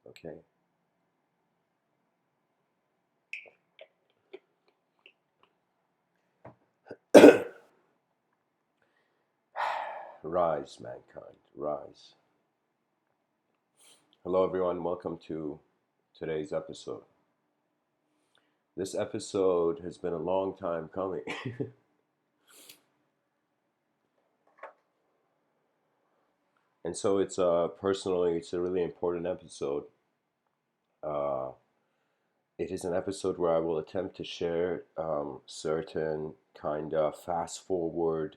Okay. Rise, mankind, rise. Hello, everyone. Welcome to today's episode. This episode has been a long time coming. And so personally, it's a really important episode. Uh, it is an episode where I will attempt to share certain kind of fast forward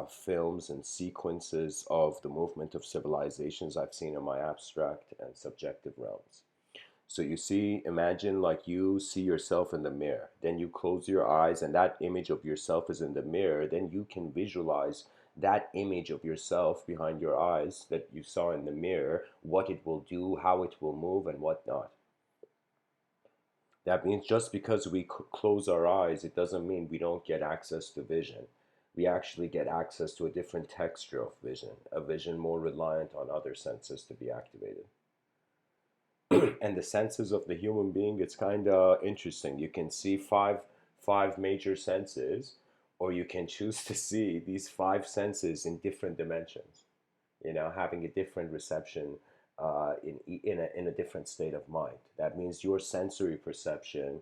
films and sequences of the movement of civilizations I've seen in my abstract and subjective realms. So you see, imagine like you see yourself in the mirror. Then you close your eyes, and that image of yourself is in the mirror. Then you can visualize that image of yourself behind your eyes that you saw in the mirror, what it will do, how it will move, and whatnot. That means just because we close our eyes, it doesn't mean we don't get access to vision. We actually get access to a different texture of vision, a vision more reliant on other senses to be activated. And the senses of the human being, it's kind of interesting. You can see five major senses, or you can choose to see these five senses in different dimensions, having a different reception in a different state of mind. That means your sensory perception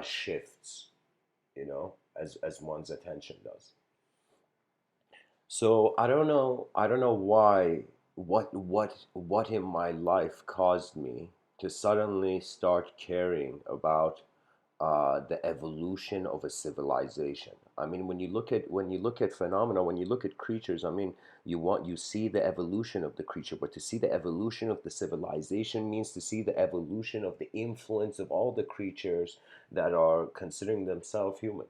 shifts, as one's attention does. So I don't know why, what in my life caused me to suddenly start caring about the evolution of a civilization. I mean, when you look at phenomena, when you look at creatures, I mean, you see the evolution of the creature, but to see the evolution of the civilization means to see the evolution of the influence of all the creatures that are considering themselves human.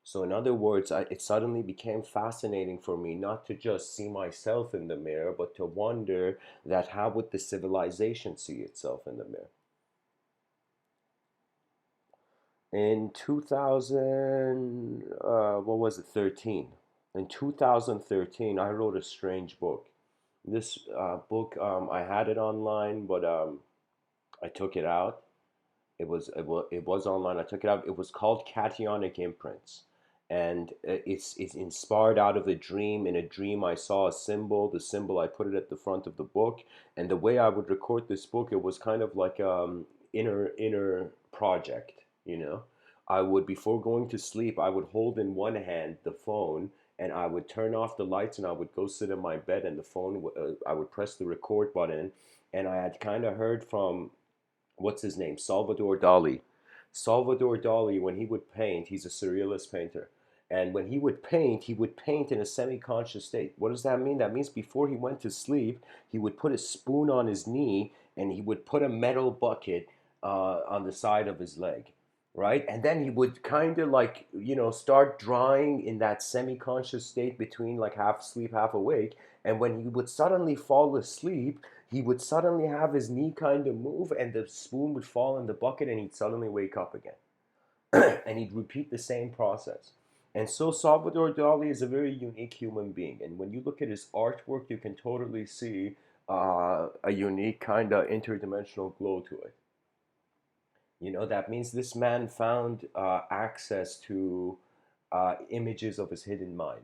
So, in other words, it suddenly became fascinating for me not to just see myself in the mirror, but to wonder that how would the civilization see itself in the mirror? In 2000, what was it, 13? In 2013, I wrote a strange book. This book, I had it online, but I took it out. It was online. I took it out. It was called Cationic Imprints, and it's inspired out of a dream. In a dream, I saw a symbol. The symbol, I put it at the front of the book, and the way I would record this book, it was kind of like inner project. I would, before going to sleep, I would hold in one hand the phone, and I would turn off the lights, and I would go sit in my bed, and the phone, I would press the record button, and I had kind of heard from, what's his name? Salvador Dali. Salvador Dali, when he would paint, he's a surrealist painter. And when he would paint in a semi conscious state. What does that mean? That means before he went to sleep, he would put a spoon on his knee and he would put a metal bucket on the side of his leg, right? And then he would kind of like, start drawing in that semi conscious state between like half sleep, half awake. And when he would suddenly fall asleep, he would suddenly have his knee kind of move and the spoon would fall in the bucket and he'd suddenly wake up again. And he'd repeat the same process. And so Salvador Dali is a very unique human being. And when you look at his artwork, you can totally see a unique kind of interdimensional glow to it. That means this man found access to images of his hidden mind.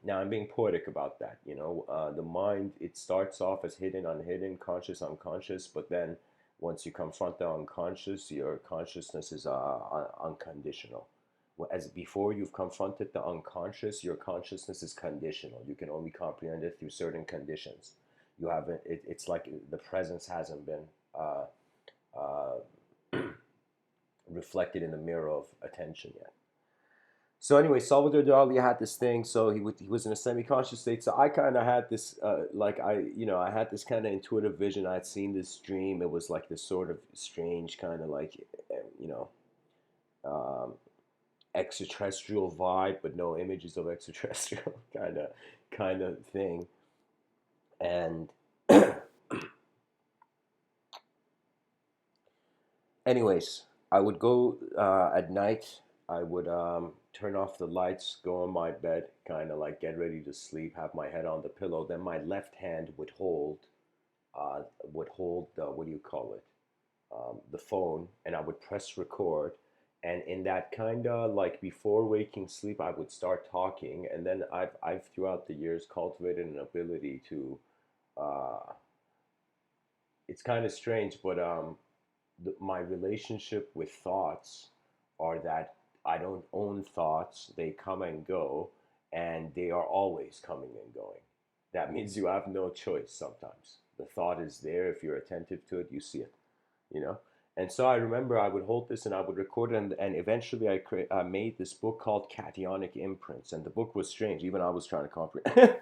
Now I'm being poetic about that. The mind, it starts off as hidden, unhidden, conscious, unconscious, but then once you confront the unconscious, your consciousness is unconditional. As before you've confronted the unconscious, your consciousness is conditional. You can only comprehend it through certain conditions. You haven't. It's like the presence hasn't been uh, reflected in the mirror of attention yet. So anyway, Salvador Dali had this thing. So he was in a semi-conscious state. So I kind of had this, I had this kind of intuitive vision. I had seen this dream. It was like this sort of strange kind of like, you know, um, extraterrestrial vibe, but no images of extraterrestrial kind of thing. And anyways, I would go at night. I would turn off the lights, go on my bed, kind of like get ready to sleep, have my head on the pillow. Then my left hand would hold would hold what do you call it, the phone, and I would press record. And in that kind of like before waking sleep, I would start talking, and then I've throughout the years cultivated an ability to. Uh, it's kind of strange, but my relationship with thoughts are that I don't own thoughts; they come and go, and they are always coming and going. That means you have no choice. Sometimes the thought is there. If you're attentive to it, you see it, you know. And so I remember I would hold this and I would record it, and eventually I made this book called Cationic Imprints, and the book was strange. Even I was trying to comprehend.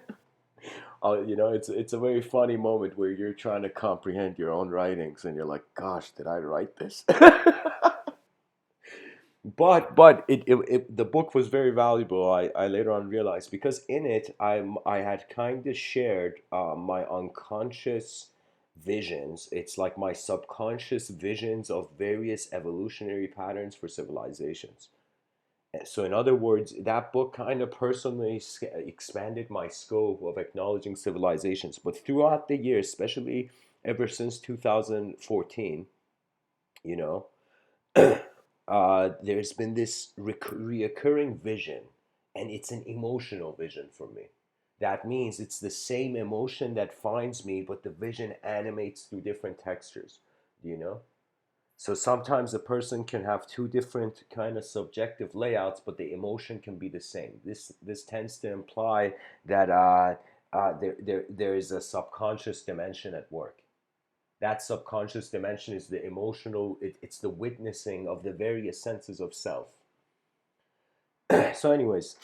It's a very funny moment where you're trying to comprehend your own writings, and you're like, "Gosh, did I write this?" But the book was very valuable. I later on realized because in it I had kind of shared my unconscious visions. It's like my subconscious visions of various evolutionary patterns for civilizations. So in other words, that book kind of personally expanded my scope of acknowledging civilizations. But throughout the years, especially ever since 2014, you know, there's been this reoccurring vision, and it's an emotional vision for me. That means it's the same emotion that finds me, but the vision animates through different textures. Do you know? So sometimes a person can have two different kind of subjective layouts, but the emotion can be the same. This tends to imply that there is a subconscious dimension at work. That subconscious dimension is the emotional. It's the witnessing of the various senses of self. So, anyways,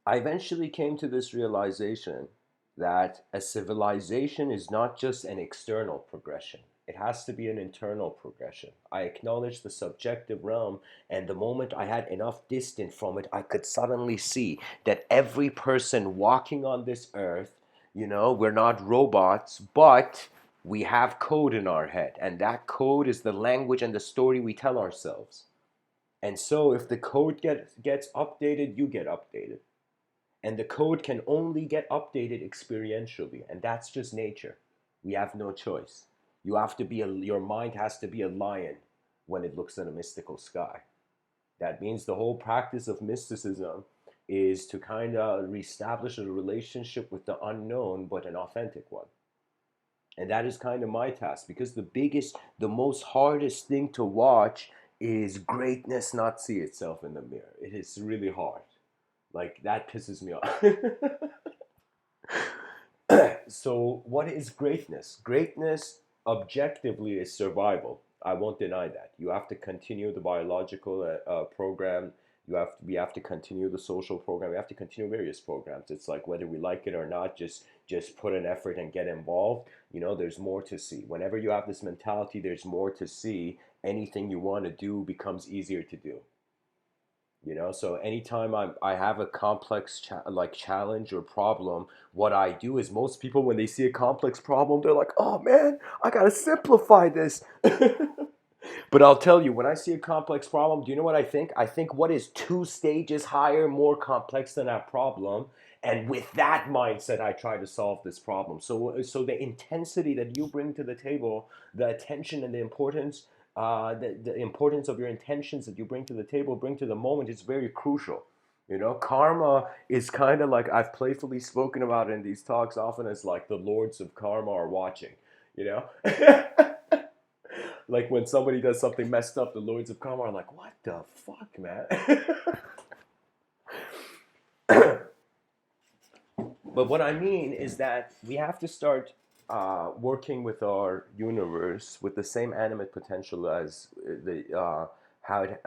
I eventually came to this realization that a civilization is not just an external progression. It has to be an internal progression. I acknowledged the subjective realm, and the moment I had enough distance from it, I could suddenly see that every person walking on this earth, we're not robots, but we have code in our head, and that code is the language and the story we tell ourselves. And so if the code gets updated, you get updated. And the code can only get updated experientially, and that's just nature. We have no choice. Your mind has to be a lion when it looks at a mystical sky. That means the whole practice of mysticism is to kind of reestablish a relationship with the unknown, but an authentic one. And that is kind of my task, because the most hardest thing to watch is greatness not see itself in the mirror. It is really hard. Like, that pisses me off. So, what is greatness? Greatness, objectively, is survival. I won't deny that. You have to continue the biological program. We have to continue the social program. We have to continue various programs. It's like whether we like it or not, just put an effort and get involved. There's more to see. Whenever you have this mentality, there's more to see. Anything you want to do becomes easier to do. So anytime I have a complex like challenge or problem, what I do is, most people, when they see a complex problem, they're like, "Oh man, I gotta simplify this." But I'll tell you, when I see a complex problem, do you know what I think? I think, what is two stages higher, more complex than that problem? And with that mindset, I try to solve this problem. So the intensity that you bring to the table, the attention and the importance, the importance of your intentions that you bring to the table, bring to the moment, is very crucial. Karma is kind of like, I've playfully spoken about it in these talks often, as like the lords of karma are watching. You know. Like when somebody does something messed up, the lords of karma are like, "What the fuck, man?" But what I mean is that we have to start working with our universe with the same animate potential as the how it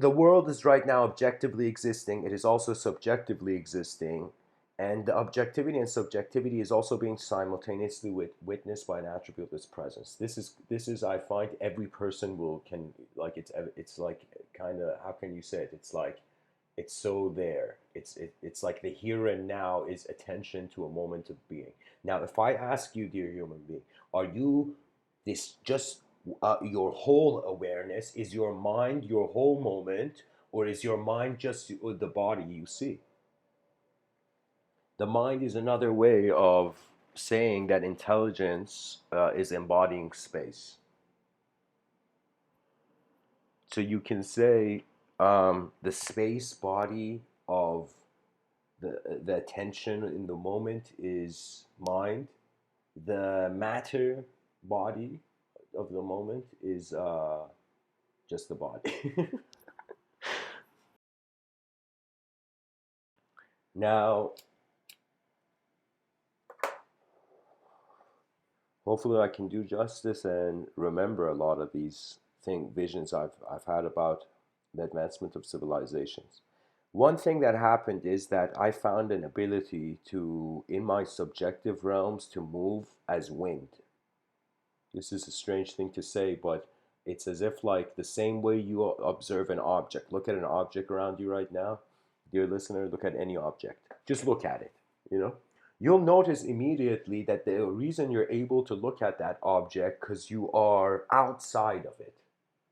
the world is right now objectively existing. It is also subjectively existing, and the objectivity and subjectivity is also being simultaneously witnessed by an attribute of its presence. This is I find every person will can like it's like kind of, how can you say it? It's like it's so there. It's like the here and now is attention to a moment of being. Now, if I ask you, dear human being, are you this just your whole awareness? Is your mind your whole moment, or is your mind just the body you see? The mind is another way of saying that intelligence is embodying space. So you can say the space body of the attention in the moment is mind. The matter body of the moment is just the body. Now, hopefully, I can do justice and remember a lot of these visions I've had about the advancement of civilizations. One thing that happened is that I found an ability to, in my subjective realms, to move as wind. This is a strange thing to say, but it's as if like the same way you observe an object. Look at an object around you right now. Dear listener, look at any object. Just look at it, you know? You'll notice immediately that the reason you're able to look at that object because you are outside of it.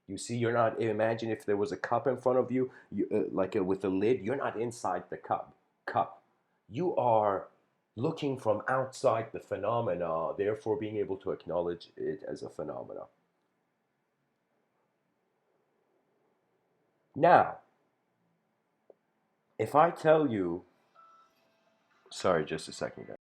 You see, you're not. Imagine if there was a cup in front of you, with a lid. You're not inside the cup. Cup. You are looking from outside the phenomena, therefore being able to acknowledge it as a phenomena. Now, if I tell you, sorry, just a second, guys.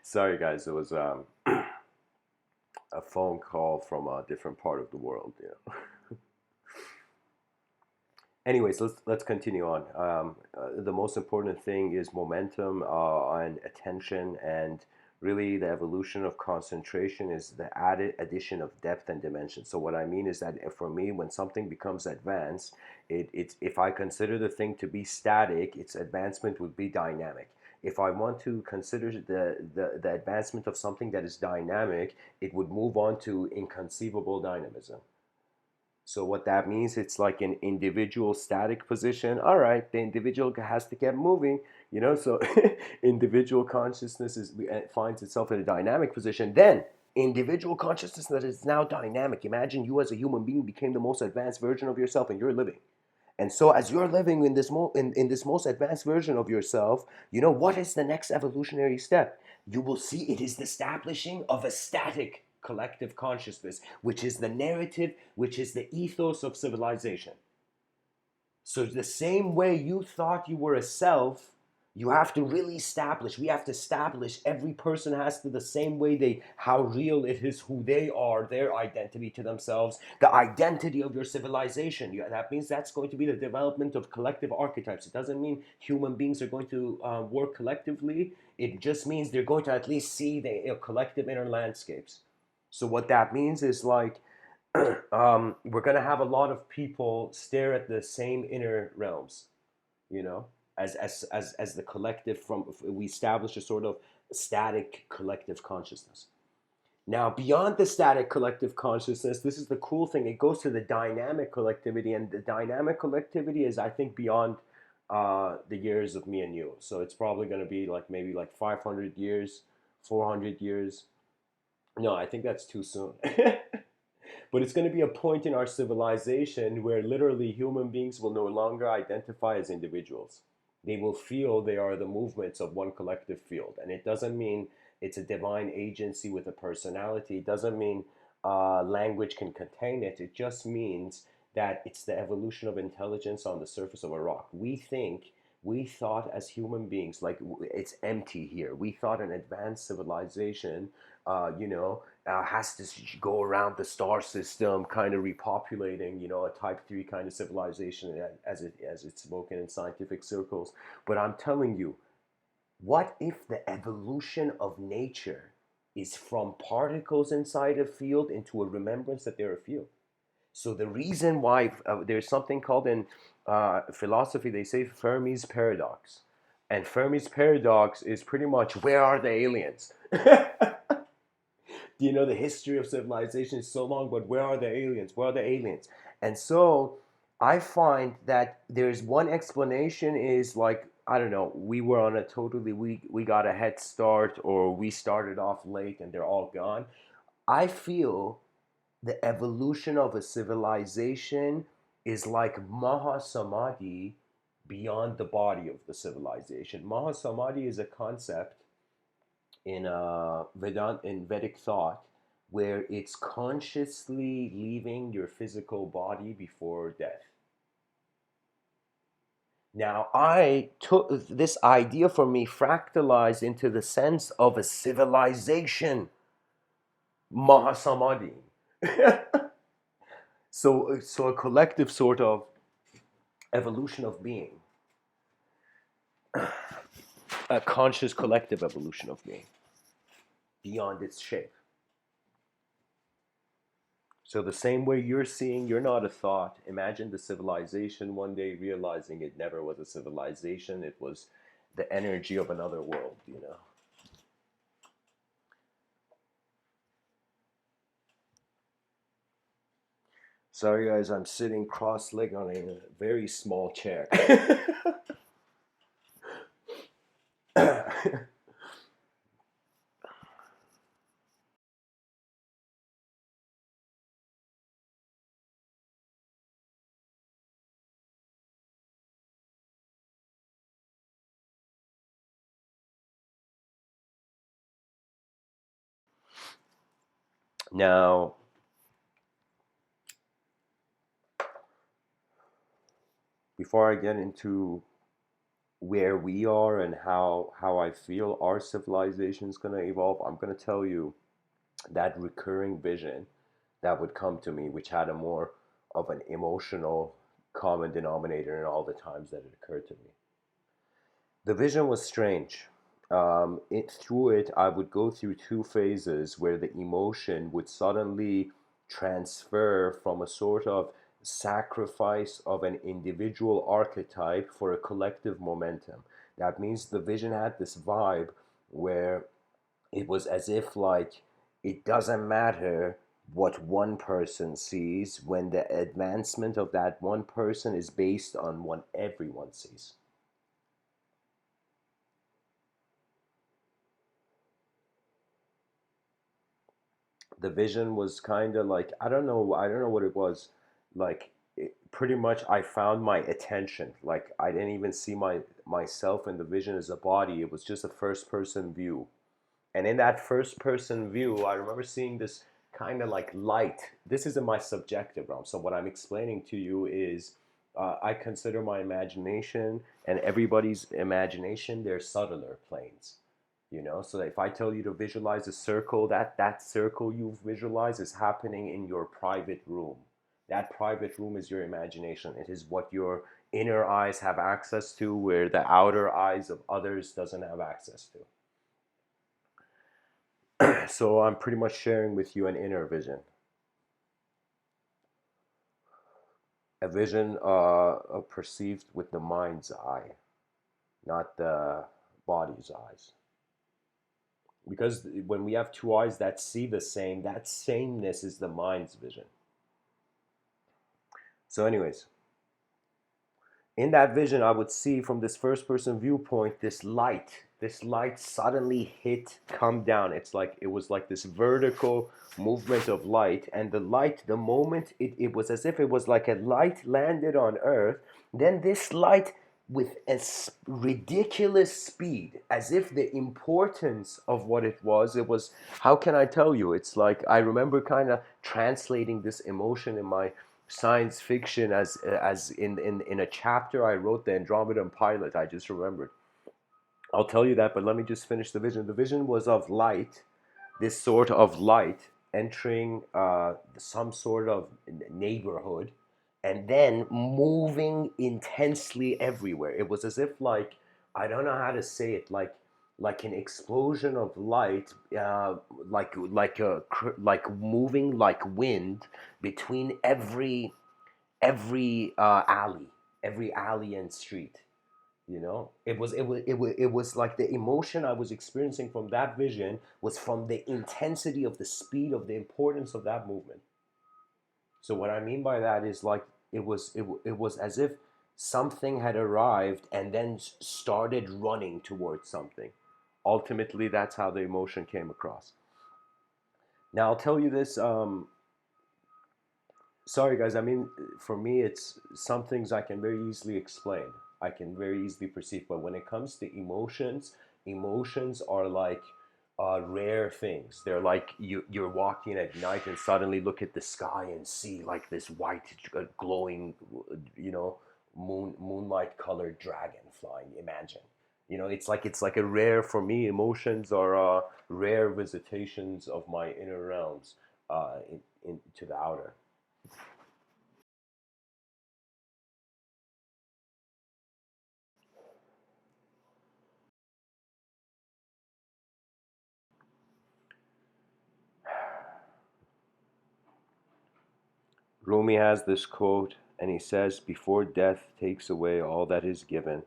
Sorry, guys. It was a phone call from a different part of the world. Anyways, let's continue on. The most important thing is momentum and attention, and really the evolution of concentration is the added addition of depth and dimension. So what I mean is that for me, when something becomes advanced, it's if I consider the thing to be static, its advancement would be dynamic. If I want to consider the advancement of something that is dynamic, it would move on to inconceivable dynamism. So what that means, it's like an individual static position. All right, the individual has to get moving, you know. So individual consciousness finds itself in a dynamic position. Then individual consciousness that is now dynamic. Imagine you as a human being became the most advanced version of yourself, and you're living. And so, as you're living in in this most advanced version of yourself, you know what is the next evolutionary step? You will see it is the establishing of a static collective consciousness, which is the narrative, which is the ethos of civilization. So the same way you thought you were a self, you have to really establish. We have to establish. Every person has to the same way how real it is who they are, their identity to themselves, the identity of your civilization. That means that's going to be the development of collective archetypes. It doesn't mean human beings are going to work collectively. It just means they're going to at least see the collective inner landscapes. So what that means is like we're going to have a lot of people stare at the same inner realms, you know, as the collective. From We establish a sort of static collective consciousness. Now, beyond the static collective consciousness, this is the cool thing. It goes to the dynamic collectivity, and the dynamic collectivity is, I think, beyond the years of me and you. So it's probably going to be like maybe like 500 years, 400 years. No, I think that's too soon. But it's going to be a point in our civilization where literally human beings will no longer identify as individuals. They will feel they are the movements of one collective field. And it doesn't mean it's a divine agency with a personality. It doesn't mean language can contain it. It just means that it's the evolution of intelligence on the surface of a rock. We think we thought as human beings, like it's empty here. We thought an advanced civilization, has to go around the star system, kind of repopulating, a Type 3 kind of civilization, as it's spoken in scientific circles. But I'm telling you, what if the evolution of nature is from particles inside a field into a remembrance that they're a field? So the reason why there's something called in philosophy, they say Fermi's paradox. And Fermi's paradox is pretty much, where are the aliens? The history of civilization is so long, but where are the aliens? Where are the aliens? And so I find that there's one explanation is like, I don't know, we were on a totally, we got a head start, or we started off late and they're all gone. I feel the evolution of a civilization is like Mahasamadhi beyond the body of the civilization. Mahasamadhi is a concept in in Vedic thought where it's consciously leaving your physical body before death. Now, I took this idea for me fractalized into the sense of a civilization, Mahasamadhi. So a collective sort of evolution of being, a conscious collective evolution of being beyond its shape. So the same way you're seeing, you're not a thought. Imagine the civilization one day realizing it never was a civilization. It was the energy of another world. Sorry guys, I'm sitting cross-legged on a very small chair. Now, before I get into where we are and how I feel our civilization is going to evolve, I'm going to tell you that recurring vision that would come to me, which had a more of an emotional common denominator in all the times that it occurred to me. The vision was strange. Through it, I would go through two phases where the emotion would suddenly transfer from a sort of sacrifice of an individual archetype for a collective momentum. That means the vision had this vibe where it was as if, like, it doesn't matter what one person sees when the advancement of that one person is based on what everyone sees. The vision was kind of like, I don't know what it was, like, pretty much I found my attention, like I didn't even see myself in the vision as a body. It was just a first person view. And in that first person view, I remember seeing this kind of like light. This is in my subjective realm. So what I'm explaining to you is, I consider my imagination and everybody's imagination, they're subtler planes. So if I tell you to visualize a circle, that circle you visualize is happening in your private room. That private room is your imagination. It is what your inner eyes have access to, where the outer eyes of others doesn't have access to. So I'm pretty much sharing with you an inner vision, a vision perceived with the mind's eye, not the body's eyes. Because when we have two eyes that see the same, that sameness is the mind's vision. So, anyways, in that vision, I would see from this first person viewpoint this light suddenly hit, come down. It was like this vertical movement of light. And the light, the moment it was as if it was like a light landed on earth, then this light with a ridiculous speed, as if the importance of what it was, how can I tell you? It's like I remember kind of translating this emotion in my science fiction as in a chapter I wrote, the Andromeda Pilot. I just remembered. I'll tell you that, but let me just finish the vision. The vision was of light, this sort of light entering some sort of neighborhood and then moving intensely everywhere. It was as if, like, I don't know how to say it, like an explosion of light, like moving like wind between every alley and street. It was like the emotion I was experiencing from that vision was from the intensity of the speed of the importance of that movement. So what I mean by that is, like, it was as if something had arrived and then started running towards something. Ultimately, that's how the emotion came across. Now I'll tell you this. Sorry guys, I mean, for me, it's some things I can very easily explain, I can very easily perceive, but when it comes to emotions, emotions are like rare things. They're like you're walking at night and suddenly look at the sky and see like this white glowing, you know moonlight colored dragon flying. Imagine, it's like a rare, for me, emotions are rare visitations of my inner realms, into the outer. Rumi has this quote, and he says, "Before death takes away all that is given,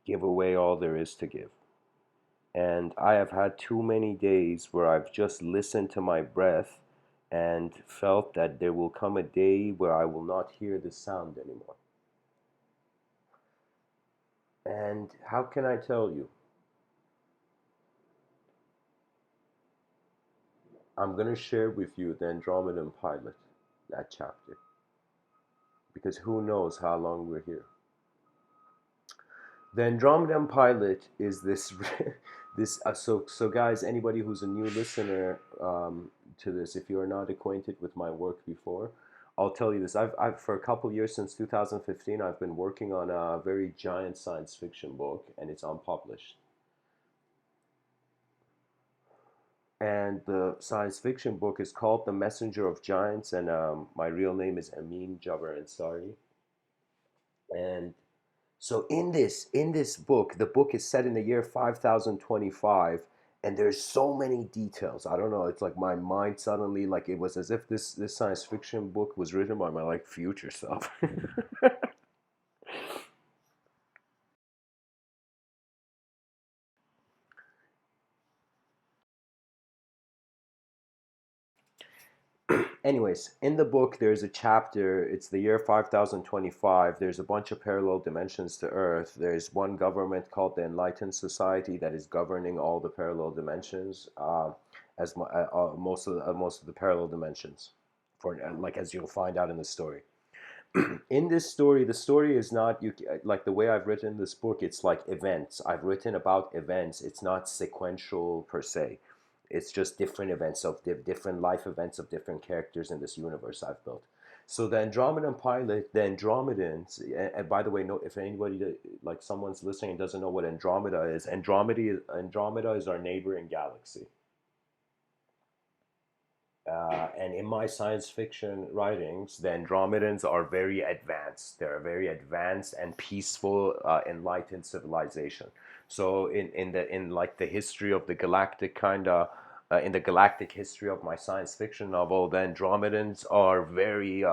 give away all there is to give." And I have had too many days where I've just listened to my breath and felt that there will come a day where I will not hear the sound anymore. And how can I tell you? I'm going to share with you the Andromedan Pilot, that chapter, because who knows how long we're here. The Andromedan Pilot is this this so guys, anybody who's a new listener to this, if you are not acquainted with my work before, I'll tell you this. I've for a couple years, since 2015, I've been working on a very giant science fiction book, and it's unpublished. And the science fiction book is called The Messenger of Giants, and my real name is Amin Jabbar Ansari. And so in this book, the book is set in the year 5025, and there's so many details. I don't know. It's like my mind suddenly, like, it was as if this science fiction book was written by my, like, future self. Anyways, in the book, there's a chapter. It's the year 5025. There's a bunch of parallel dimensions to Earth. There's one government called the Enlightened Society that is governing all the parallel dimensions, most of the parallel dimensions, for like, as you'll find out in the story. In this story, the story is not, like, the way I've written this book. It's like events. I've written about events. It's not sequential per se. It's just different events of different life events of different characters in this universe I've built. So the Andromedan Pilot, the Andromedans, and by the way, no, if anybody like someone's listening and doesn't know what Andromeda is, Andromeda is our neighboring galaxy. And in my science fiction writings, the Andromedans are very advanced. They're a very advanced and peaceful, enlightened civilization. So in like the history of the galactic kind of, in the galactic history of my science fiction novel, the Andromedans are very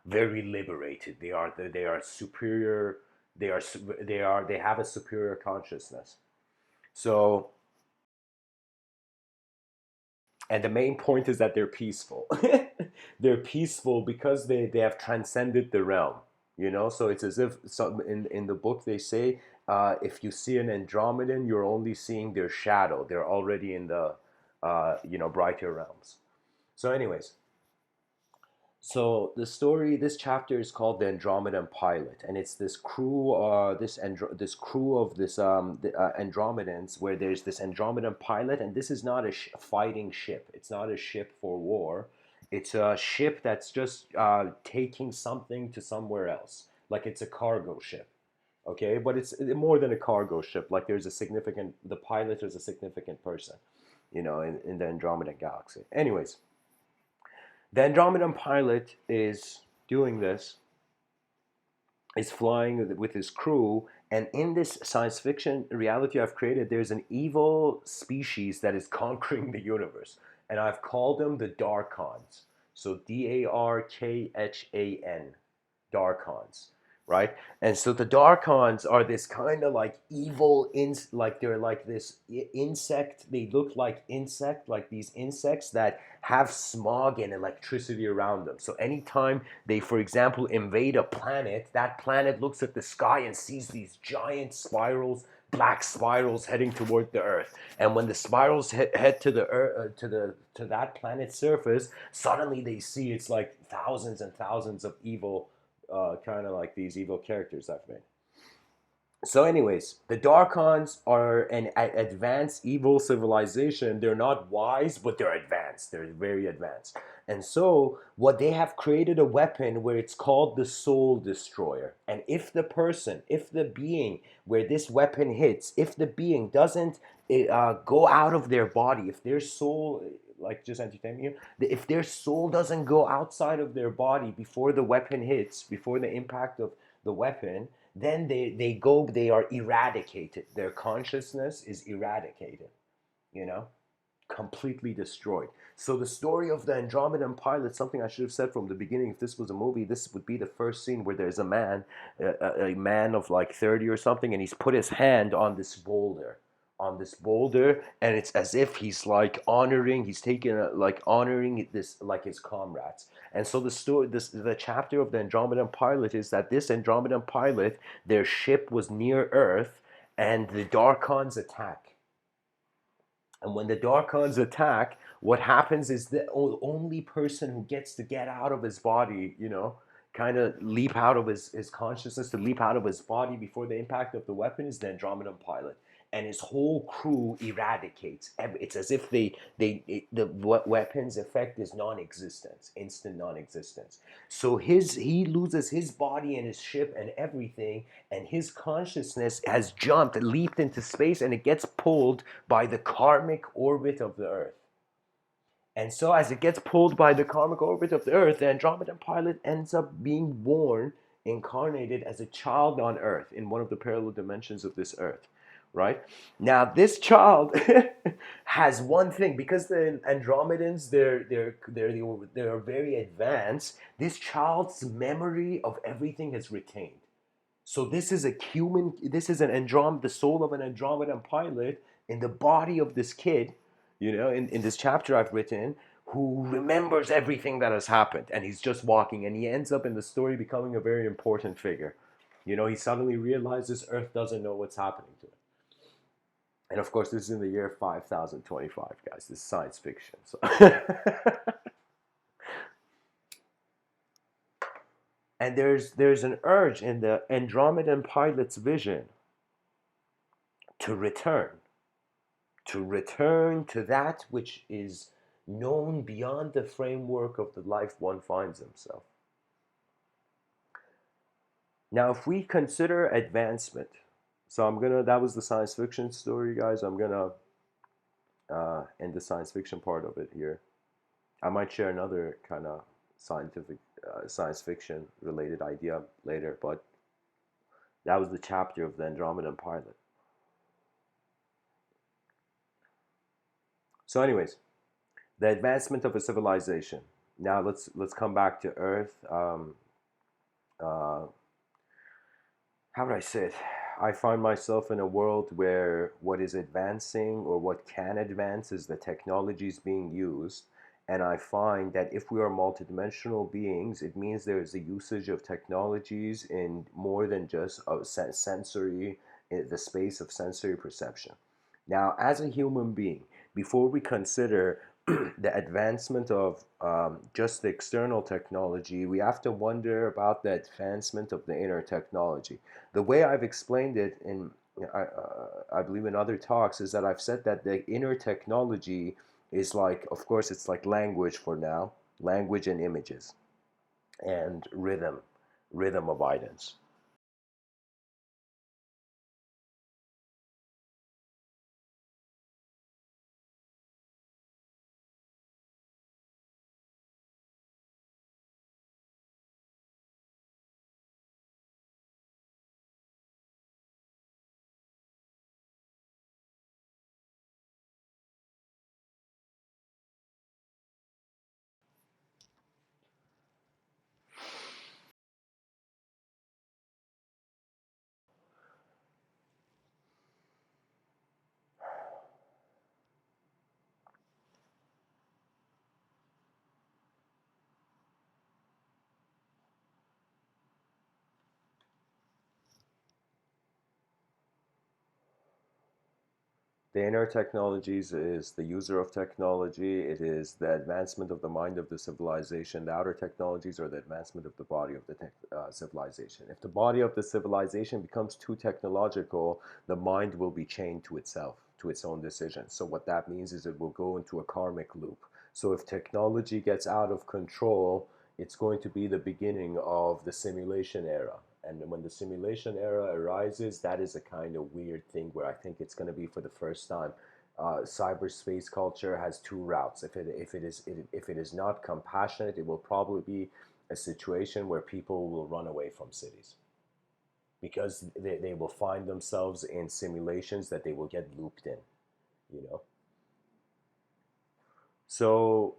liberated. They are superior. They have a superior consciousness. So, and the main point is that they're peaceful. They're peaceful because they have transcended the realm. So it's as if in the book they say, if you see an Andromedan, you're only seeing their shadow. They're already in the brighter realms. So anyways, so this chapter is called the Andromedan Pilot, and it's this crew, this crew of Andromedans, where there's this Andromedan pilot, and this is not a fighting ship. It's not a ship for war. It's a ship that's just taking something to somewhere else, like it's a cargo ship. Okay, but it's more than a cargo ship. Like there's a significant, the pilot is a significant person, in the Andromeda galaxy. Anyways, the Andromeda pilot is doing this, is flying with his crew, and in this science fiction reality I've created, there's an evil species that is conquering the universe, and I've called them the Darkons. So Darkhan, Darkons, right? And so the Darkons are this kind of like evil, like they're like this insect. They look like like these insects that have smog and electricity around them. So anytime they, for example, invade a planet, that planet looks at the sky and sees these giant spirals, black spirals heading toward the Earth. And when the spirals head to the Earth, to that planet's surface, suddenly they see it's like thousands and thousands of evil, kind of like these evil characters I've made. So, anyways, the Darkons are an advanced evil civilization. They're not wise, but they're advanced. They're very advanced. And so, what they have created a weapon where it's called the Soul Destroyer. And if the person, if the being where this weapon hits, if the being doesn't go out of their body, if their soul, like just entertaining you, if their soul doesn't go outside of their body before the weapon hits, before the impact of the weapon, then they are eradicated. Their consciousness is eradicated, you know, completely destroyed. So the story of the Andromedan pilot, something I should have said from the beginning, if this was a movie, this would be the first scene where there's a man, a man of like 30 or something, and he's put his hand on this boulder, and it's as if he's like honoring, he's taking like honoring this like his comrades. And so the story, the chapter of the Andromedan pilot is that this Andromedan pilot, their ship was near Earth, and the Darkons attack. And when the Darkons attack, what happens is the only person who gets to get out of his body, kind of leap out of his consciousness, to leap out of his body before the impact of the weapon, is the Andromedan pilot. And his whole crew eradicates. It's as if the weapon's effect is non-existence, instant non-existence. So he loses his body and his ship and everything, and his consciousness has jumped, leaped into space, and it gets pulled by the karmic orbit of the Earth. And so as it gets pulled by the karmic orbit of the Earth, the Andromedan pilot ends up being born, incarnated as a child on Earth in one of the parallel dimensions of this Earth. Right? Now this child has one thing, because the Andromedans, they're very advanced. This child's memory of everything is retained. So this is the soul of an Andromedan pilot in the body of this kid, in this chapter I've written, who remembers everything that has happened, and he's just walking, and he ends up in the story becoming a very important figure. He suddenly realizes Earth doesn't know what's happening to it. And of course, this is in the year 5025, guys. This is science fiction. So. And there's an urge in the Andromedan pilot's vision to return to that which is known beyond the framework of the life one finds himself. Now, if we consider advancement, so that was the science fiction story, guys. I'm gonna end the science fiction part of it here. I might share another kind of science fiction related idea later, but that was the chapter of the Andromedan pilot. So, anyways, the advancement of a civilization. Now let's come back to Earth. How would I say it? I find myself in a world where what is advancing, or what can advance, is the technologies being used. And I find that if we are multidimensional beings, it means there is a usage of technologies in more than just sensory, the space of sensory perception. Now, as a human being, before we consider the advancement of just the external technology, we have to wonder about the advancement of the inner technology. The way I've explained it I believe in other talks, is that I've said that the inner technology is like, of course, it's like language for now. language and images, and rhythm avoidance. The inner technologies is the user of technology. It is the advancement of the mind of the civilization. The outer technologies are the advancement of the body of the civilization. If the body of the civilization becomes too technological, the mind will be chained to itself, to its own decisions. So what that means is it will go into a karmic loop. So if technology gets out of control, it's going to be the beginning of the simulation era. And when the simulation era arises, that is a kind of weird thing where I think it's going to be for the first time. Cyberspace culture has two routes. If it is not compassionate, it will probably be a situation where people will run away from cities because they will find themselves in simulations that they will get looped in, you know. So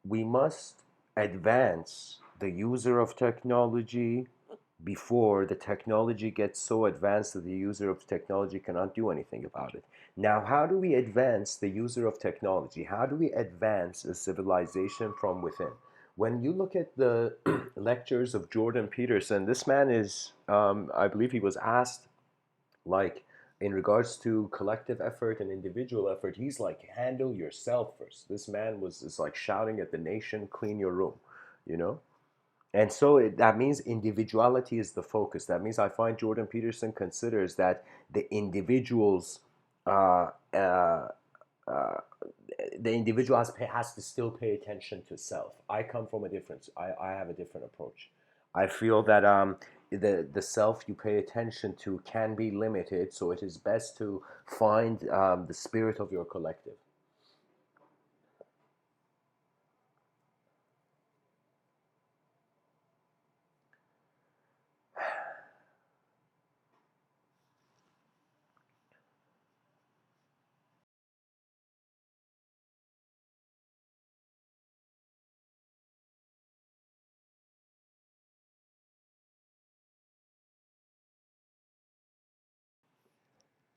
we must advance the user of technology before the technology gets so advanced that the user of technology cannot do anything about it. Now, how do we advance the user of technology? How do we advance a civilization from within? When you look at the lectures of Jordan Peterson, this man is, I believe he was asked, like, in regards to collective effort and individual effort, he's like, handle yourself first. This man was is like shouting at the nation, clean your room, you know? And so that means individuality is the focus. That means I find Jordan Peterson considers that the individual's uh, uh, uh, the individual has to still pay attention to self. I come from a different. I have a different approach. I feel that the self you pay attention to can be limited, so it is best to find the spirit of your collective.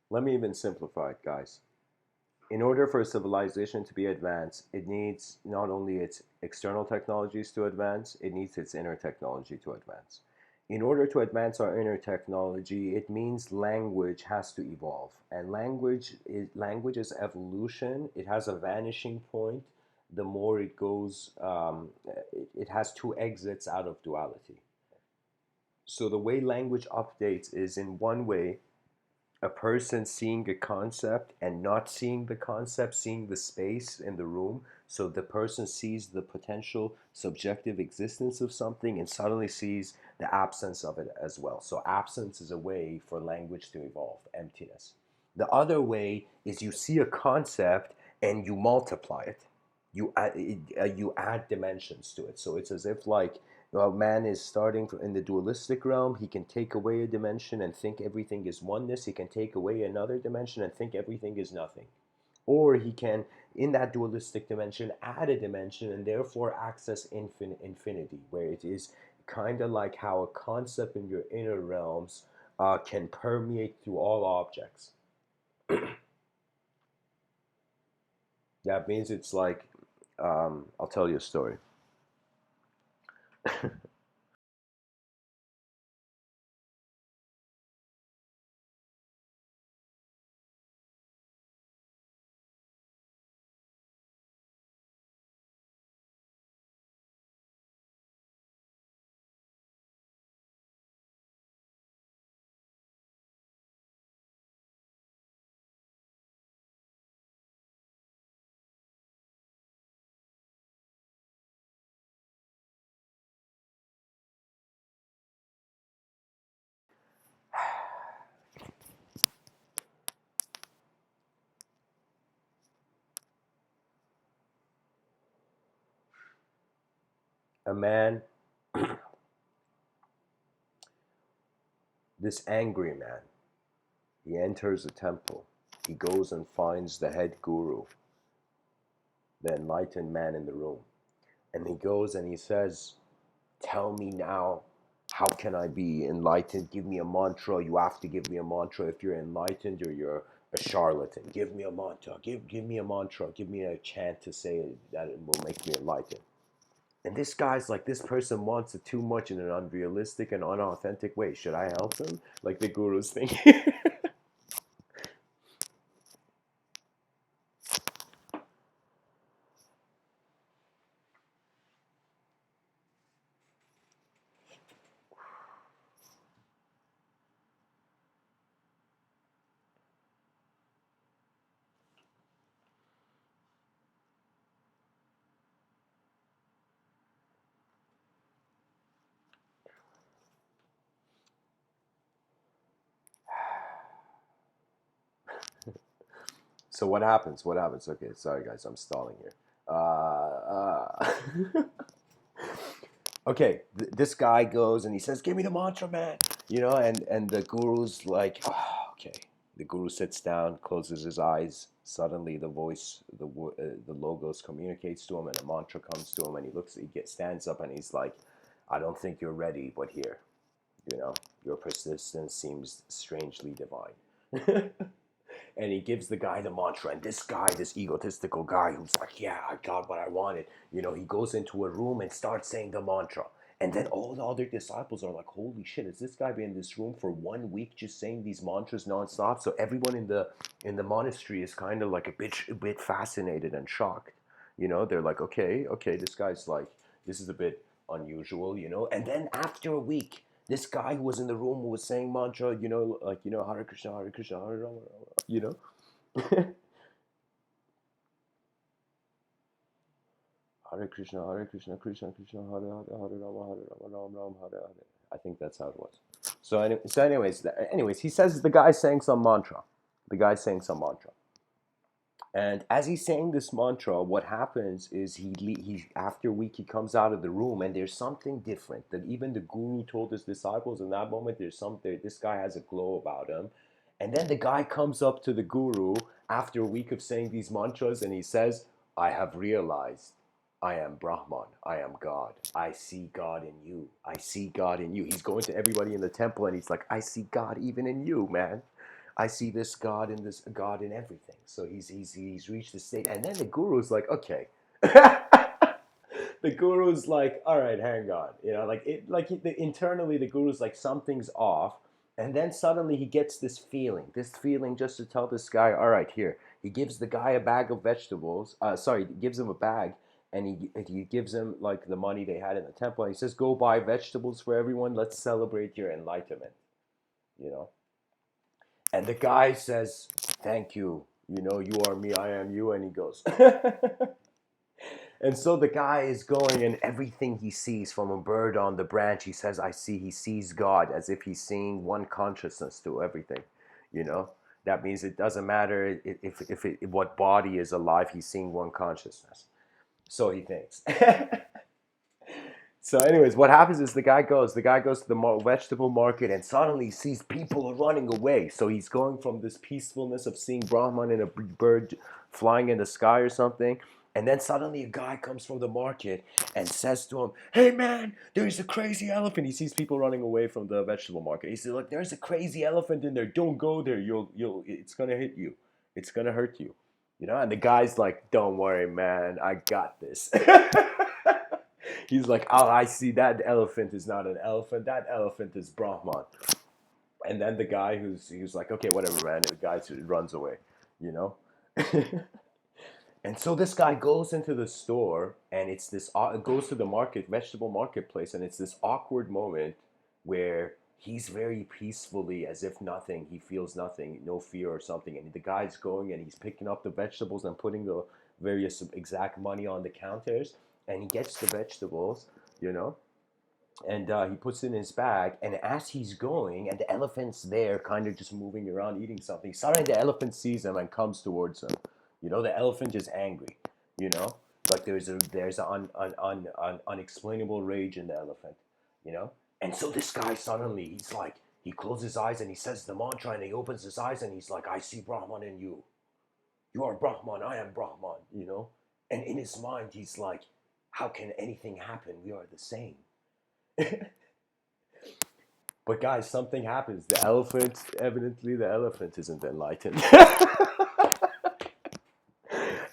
Let me even simplify it, guys. In order for a civilization to be advanced, it needs not only its external technologies to advance, it needs its inner technology to advance. In order to advance our inner technology, it means language has to evolve. And language's evolution, it has a vanishing point. The more it goes, it has two exits out of duality. So the way language updates is in one way a person seeing a concept and not seeing the concept, seeing the space in the room. So the person sees the potential subjective existence of something and suddenly sees the absence of it as well. So absence is a way for language to evolve, emptiness. The other way is you see a concept and you multiply it. You add dimensions to it. So it's as if like man is starting in the dualistic realm. He can take away a dimension and think everything is oneness. He can take away another dimension and think everything is nothing. Or he can, in that dualistic dimension, add a dimension and therefore access infinity, where it is kind of like how a concept in your inner realms can permeate through all objects. That means it's like, I'll tell you a story. A man, this angry man, he enters a temple. He goes and finds the head guru, the enlightened man in the room. And he goes and he says, tell me now, how can I be enlightened? Give me a mantra. You have to give me a mantra. If you're enlightened or you're a charlatan, give me a mantra. Give me a mantra. Give me a chant to say that it will make me enlightened. And this guy's like, this person wants it too much in an unrealistic and unauthentic way. Should I help him? Like the guru's thinking. So what happens? What happens? Okay, sorry guys, I'm stalling here. Okay, this guy goes and he says, "Give me the mantra, man." And the guru's like, oh, "Okay." The guru sits down, closes his eyes. Suddenly, the voice, the logos communicates to him, and a mantra comes to him. And stands up, and he's like, "I don't think you're ready, but here, your persistence seems strangely divine." And he gives the guy the mantra, and this guy, this egotistical guy who's like, yeah, I got what I wanted, he goes into a room and starts saying the mantra. And then all the other disciples are like, holy shit, has this guy been in this room for 1 week just saying these mantras nonstop? So everyone in the monastery is kind of like a bit fascinated and shocked. They're like, okay, this guy's like, this is a bit unusual. And then after a week, this guy who was in the room who was saying mantra, Hare Krishna, Hare Krishna, Hare Rama, you know. Hare Krishna, Hare Krishna, Krishna Krishna, Hare Hare, Hare Rama, Hare Rama, Ram Ram, Hare Hare. I think that's how it was. So anyways, he says the guy's saying some mantra. The guy's saying some mantra. And as he's saying this mantra, what happens is he after a week he comes out of the room and there's something different. That even the guru told his disciples in that moment, there's something. This guy has a glow about him. And then the guy comes up to the guru after a week of saying these mantras and he says, "I have realized I am Brahman. I am God. I see God in you. I see God in you." He's going to everybody in the temple and he's like, "I see God even in you, man. I see this God in everything." So he's reached the state, and then the guru's like, okay. The guru's like, all right, hang on, internally the guru's like, something's off, and then suddenly he gets this feeling just to tell this guy, all right, here. He gives the guy a bag of vegetables. He gives him a bag, and he gives him like the money they had in the temple. And he says, go buy vegetables for everyone. Let's celebrate your enlightenment. You know. And the guy says, "Thank you. You are me, I am you." And he goes. And so the guy is going, and everything he sees from a bird on the branch, he says, he sees God, as if he's seeing one consciousness to everything. You know? That means it doesn't matter if what body is alive, he's seeing one consciousness. So he thinks. So, anyways, what happens is the guy goes to the vegetable market and suddenly sees people are running away. So he's going from this peacefulness of seeing Brahman and a bird flying in the sky or something. And then suddenly a guy comes from the market and says to him, "Hey man, there's a crazy elephant." He sees people running away from the vegetable market. He says, "Look, there's a crazy elephant in there. Don't go there. It's gonna hit you. It's gonna hurt you." And the guy's like, "Don't worry, man. I got this." He's like, "Oh, I see, that elephant is not an elephant. That elephant is Brahman." And then the guy who's like, "Okay, whatever, man." The guy runs away, you know. And so this guy goes into the store, and it goes to the vegetable marketplace, and it's this awkward moment where he's very peacefully, as if nothing, he feels nothing, no fear or something. And the guy's going and he's picking up the vegetables and putting the various exact money on the counters, and he gets the vegetables, you know, and he puts it in his bag. And as he's going, and the elephant's there, kind of just moving around, eating something, suddenly the elephant sees him and comes towards him. The elephant is angry, you know. Like there's an unexplainable rage in the elephant, you know. And so this guy suddenly he's like he closes his eyes and he says the mantra and he opens his eyes and he's like, I see Brahman in you. You are Brahman. I am Brahman. You know. And in his mind he's like, how can anything happen? We are the same. But guys, something happens. The elephant, evidently, the elephant isn't enlightened.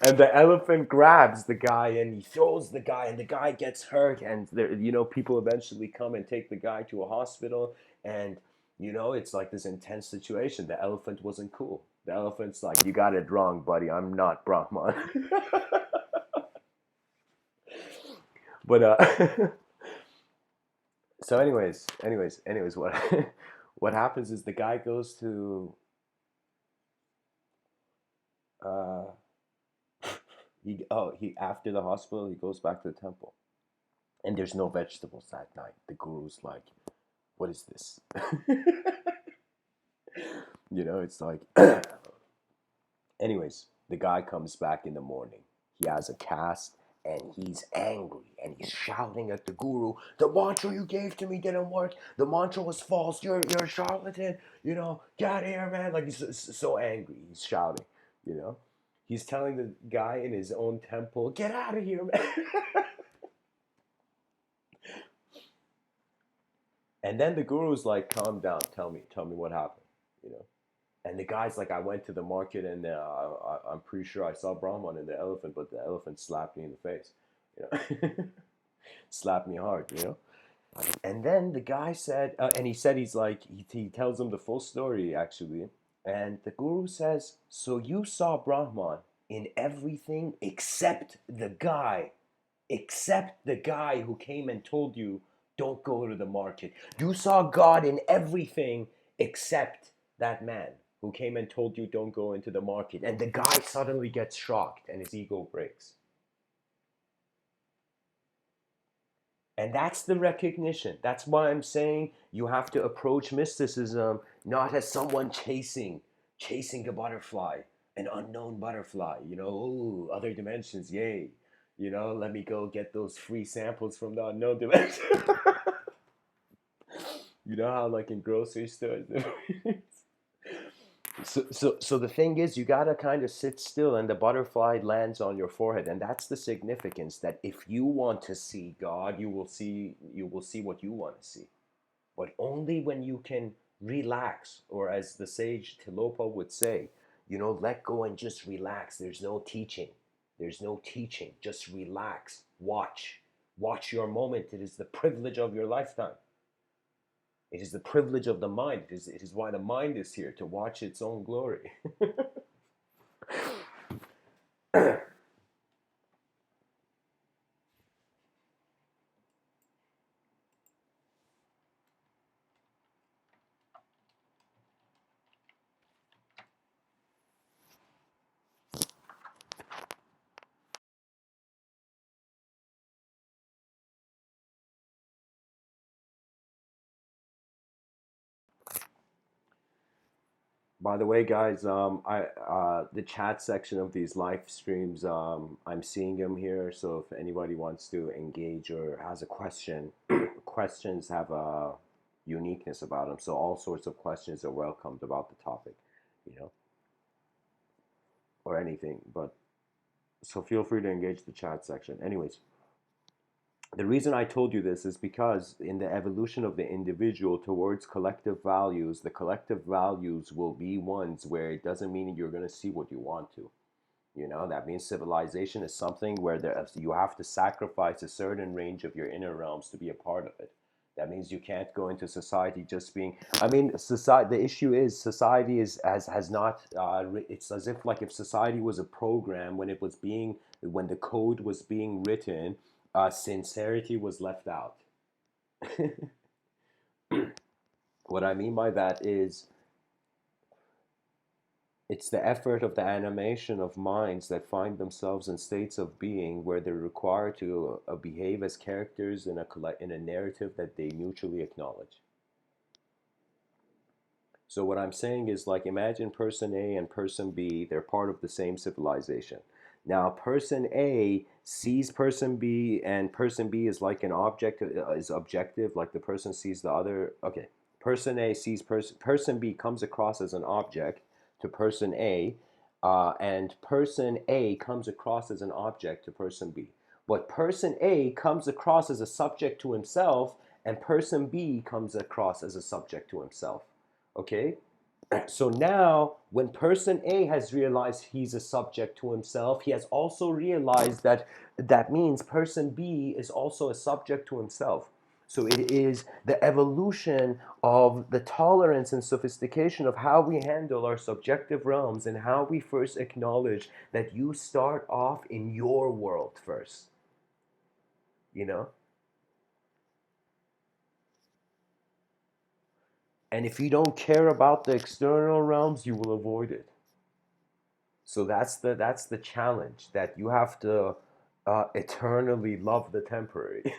And the elephant grabs the guy and he throws the guy and the guy gets hurt and there, you know, people eventually come and take the guy to a hospital and you know it's like this intense situation. The elephant wasn't cool. The elephant's like, you got it wrong, buddy, I'm not Brahman. But so anyways what what happens is the guy goes to uh he after the hospital he goes back to the temple and there's no vegetables that night. The guru's like, what is this? You know, it's like, anyways, the guy comes back in the morning. He has a cast and he's angry and he's shouting at the guru, the mantra you gave to me didn't work. The mantra was false. You're a charlatan. You know, get out of here, man. Like he's so angry. He's shouting, you know. He's telling the guy in his own temple, get out of here, man. And then the guru's like, calm down, tell me what happened, you know. And the guy's like, I went to the market and I'm pretty sure I saw Brahman in the elephant, but the elephant slapped me in the face, you know, slapped me hard, you know. And then the guy said, and he said he's like, he tells him the full story actually, and the guru says, so you saw Brahman in everything except the guy who came and told you don't go to the market. You saw God in everything except that man who came and told you don't go into the market. And the guy suddenly gets shocked and his ego breaks. And that's the recognition. That's why I'm saying you have to approach mysticism not as someone chasing a butterfly, an unknown butterfly, you know, ooh, other dimensions, yay. You know, let me go get those free samples from the unknown dimension. You know how like in grocery stores. So the thing is you gotta kind of sit still and the butterfly lands on your forehead, and that's the significance that if you want to see God, you will see what you want to see. But only when you can relax, or as the sage Tilopa would say, you know, let go and just relax. There's no teaching. There's no teaching. Just relax. Watch. Watch your moment. It is the privilege of your lifetime. It is the privilege of the mind. It is why the mind is here, to watch its own glory. By the way, guys, I the chat section of these live streams, I'm seeing them here. So if anybody wants to engage or has a question, questions have a uniqueness about them. So all sorts of questions are welcomed about the topic, you know, or anything. But so feel free to engage the chat section. Anyways, the reason I told you this is because in the evolution of the individual towards collective values, the collective values will be ones where it doesn't mean you're going to see what you want to. You know, that means civilization is something where you have to sacrifice a certain range of your inner realms to be a part of it. That means you can't go into society just being. I mean, society. The issue is society is has not. It's as if like if society was a program when the code was being written, sincerity was left out. What I mean by that is it's the effort of the animation of minds that find themselves in states of being where they're required to behave as characters in a narrative that they mutually acknowledge. So what I'm saying is like imagine person A and person B, they're part of the same civilization. Now, person A sees person B, and person B is like an object, is objective, like the person sees the other. Okay, person A sees person B comes across as an object to person A, and person A comes across as an object to person B. But person A comes across as a subject to himself, and person B comes across as a subject to himself. Okay? So now, when person A has realized he's a subject to himself, he has also realized that that means person B is also a subject to himself. So it is the evolution of the tolerance and sophistication of how we handle our subjective realms and how we first acknowledge that you start off in your world first, you know? And if you don't care about the external realms, you will avoid it. So that's the challenge, that you have to eternally love the temporary.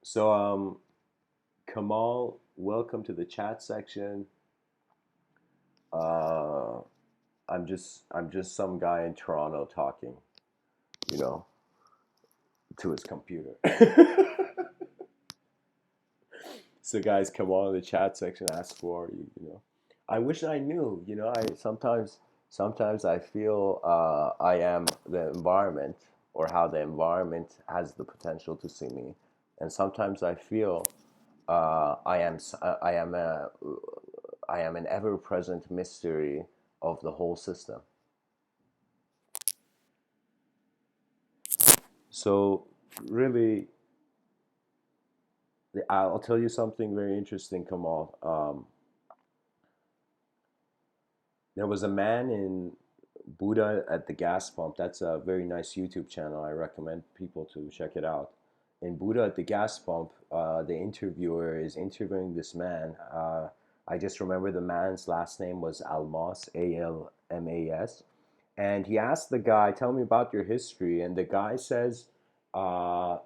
So Kamal, welcome to the chat section. Uh, I'm just some guy in Toronto talking, you know, to his computer. So guys, come on in the chat section, ask who are you, you know. I wish I knew, you know. I sometimes I feel I am the environment, or how the environment has the potential to see me, and sometimes I feel I am an ever-present mystery of the whole system. So really, I'll tell you something very interesting, Kamal. There was a man in Buddha at the gas pump. That's a very nice YouTube channel. I recommend people to check it out. In Buddha at the gas pump, the interviewer is interviewing this man. I just remember the man's last name was Almas, Almas. And he asked the guy, "Tell me about your history." And the guy says, I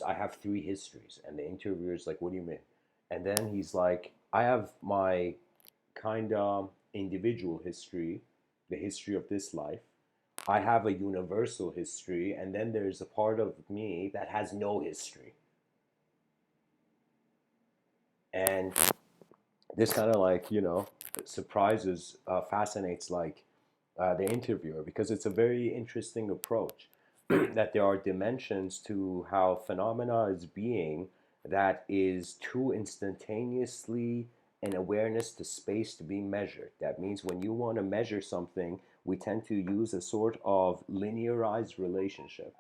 have three histories." And the interviewer's like, "What do you mean?" And then he's like, "I have my kind of individual history, the history of this life. I have a universal history, and then there's a part of me that has no history." And this kind of, like, surprises, fascinates, like, the interviewer, because it's a very interesting approach. That there are dimensions to how phenomena is being, that is too instantaneously an awareness to space to be measured. That means when you want to measure something, we tend to use a sort of linearized relationship.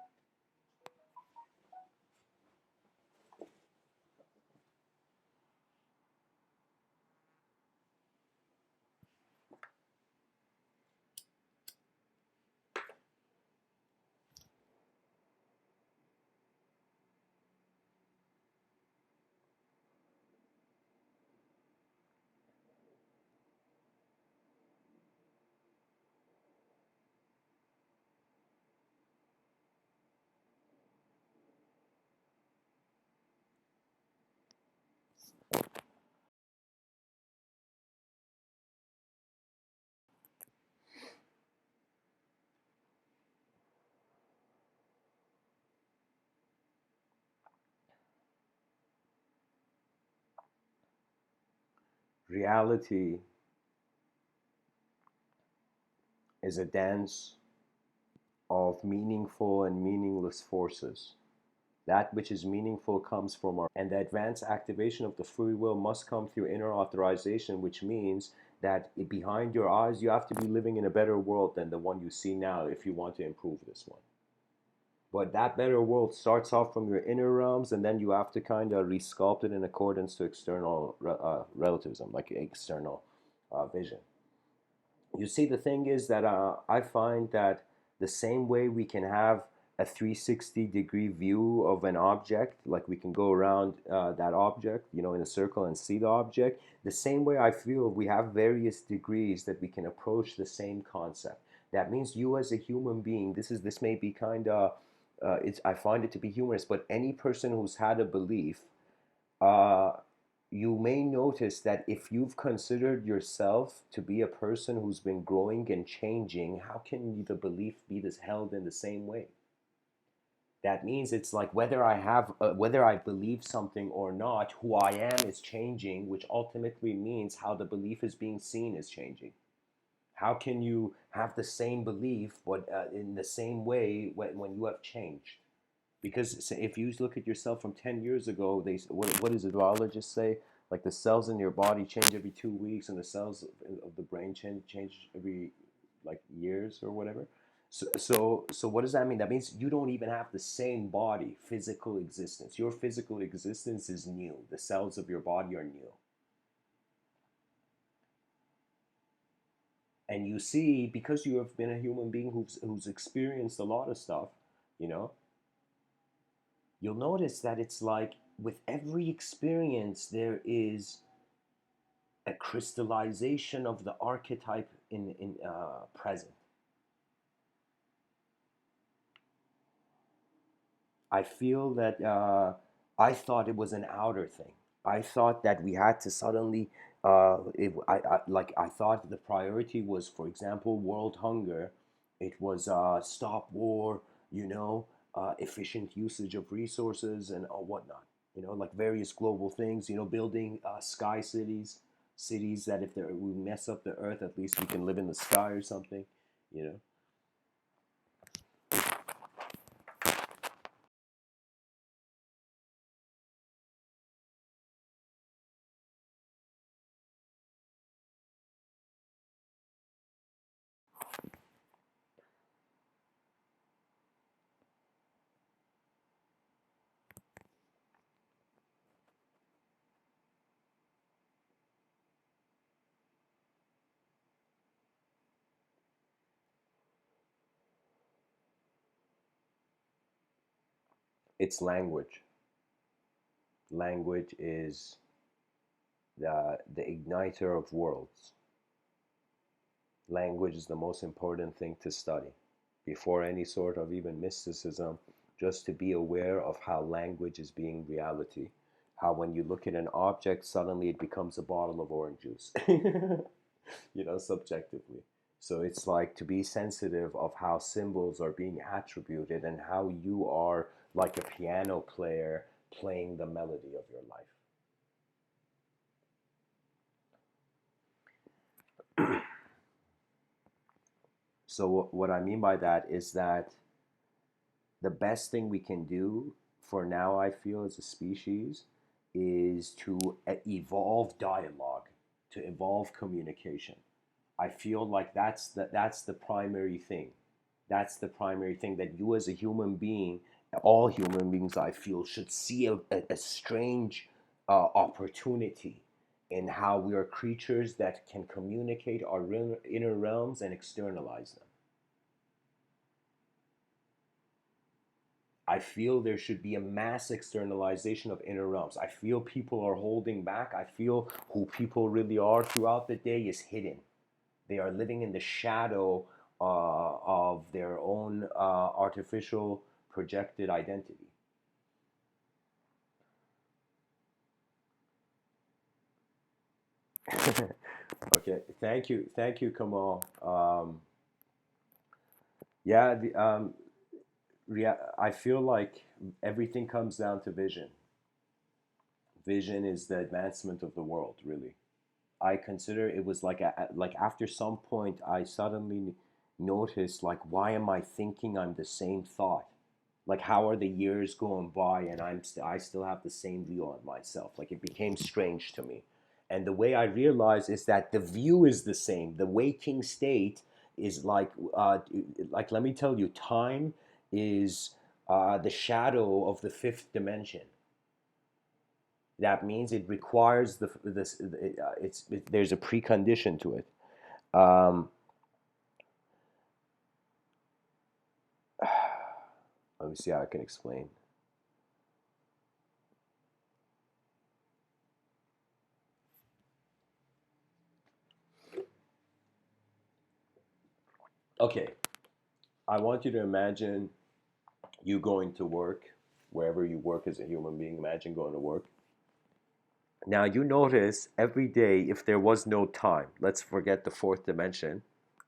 Reality is a dance of meaningful and meaningless forces. That which is meaningful comes from our, and the advanced activation of the free will must come through inner authorization, which means that behind your eyes, you have to be living in a better world than the one you see now if you want to improve this one. But that better world starts off from your inner realms, and then you have to kind of resculpt it in accordance to external relativism, like external vision. You see, the thing is that I find that the same way we can have a 360-degree view of an object, like we can go around that object, in a circle and see the object, the same way I feel we have various degrees that we can approach the same concept. That means you as a human being, this may be kind of I find it to be humorous. But any person who's had a belief, uh, you may notice that if you've considered yourself to be a person who's been growing and changing, how can the belief be this held in the same way? That means it's like whether I believe something or not, who I am is changing, which ultimately means how the belief is being seen is changing. How can you have the same belief but in the same way when you have changed? Because if you look at yourself from 10 years ago, what does the biologists say? Like the cells in your body change every 2 weeks, and the cells of the brain change every like years or whatever. So what does that mean? That means you don't even have the same body, physical existence. Your physical existence is new. The cells of your body are new. And you see, because you have been a human being who's experienced a lot of stuff, you know, you'll notice that it's like with every experience there is a crystallization of the archetype in present. I feel that I thought it was an outer thing. I thought that we had to suddenly I thought the priority was, for example, world hunger. It was stop war, you know, efficient usage of resources and whatnot. You know, like various global things. You know, building sky cities, cities that if we mess up the earth, at least we can live in the sky or something. You know. It's language. Language is the igniter of worlds. Language is the most important thing to study before any sort of even mysticism, just to be aware of how language is being reality. How when you look at an object, suddenly it becomes a bottle of orange juice, you know, subjectively. So it's like to be sensitive of how symbols are being attributed and how you are like a piano player playing the melody of your life. So what I mean by that is that the best thing we can do for now, I feel, as a species, is to evolve dialogue, to evolve communication. I feel like that's the primary thing. That's the primary thing that you as a human being, all human beings, I feel, should see a strange opportunity in how we are creatures that can communicate our inner realms and externalize them. I feel there should be a mass externalization of inner realms. I feel people are holding back. I feel who people really are throughout the day is hidden. They are living in the shadow of their own artificial projected identity. Okay, thank you, Kamal. Yeah, I feel like everything comes down to vision. Vision is the advancement of the world, really. I consider it was like like after some point I suddenly noticed like why am I thinking I'm the same thought? Like how are the years going by and I still have the same view on myself? Like it became strange to me. And the way I realized is that the view is the same. The waking state is like let me tell you, time is the shadow of the fifth dimension. That means it requires there's a precondition to it. Um, Let me see how I can explain. Okay, I want you to imagine you going to work, wherever you work as a human being, imagine going to work. Now you notice every day, if there was no time, let's forget the fourth dimension,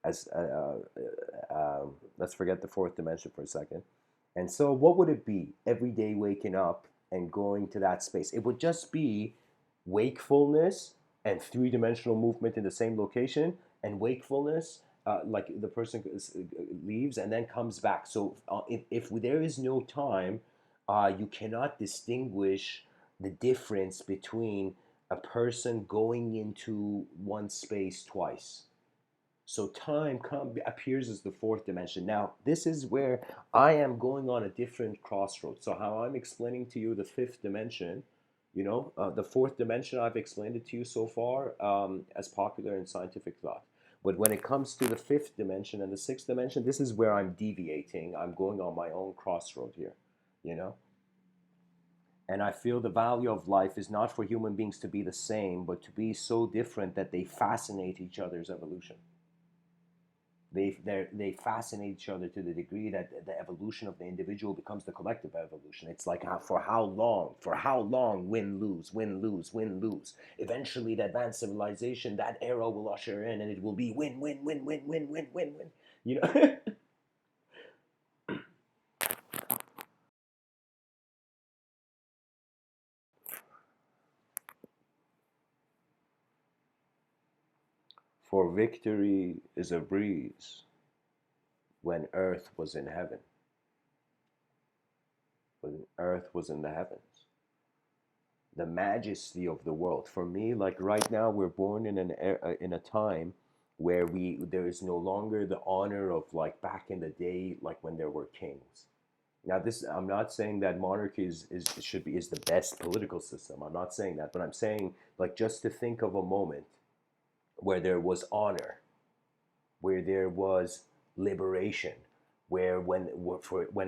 as let's forget the fourth dimension for a second. And so, what would it be every day waking up and going to that space? It would just be wakefulness and three-dimensional movement in the same location, and wakefulness, like the person leaves and then comes back. So, if there is no time, you cannot distinguish the difference between a person going into one space twice. So appears as the fourth dimension. Now, this is where I am going on a different crossroads. So how I'm explaining to you the fifth dimension, the fourth dimension, I've explained it to you so far as popular in scientific thought. But when it comes to the fifth dimension and the sixth dimension, this is where I'm deviating. I'm going on my own crossroad here, you know? And I feel the value of life is not for human beings to be the same, but to be so different that they fascinate each other's evolution. They fascinate each other to the degree that the evolution of the individual becomes the collective evolution. It's like for how long, win, lose, win, lose, win, lose. Eventually, the advanced civilization, that era will usher in, and it will be win, win, win, win, win, win, win, win. You know. For victory is a breeze when earth was in heaven, when earth was in the heavens. The majesty of the world. For me, like right now, we're born in a time where there is no longer the honor of like back in the day, like when there were kings. Now, this I'm not saying that monarchy is the best political system. I'm not saying that, but I'm saying like just to think of a moment where there was honor, where there was liberation, where when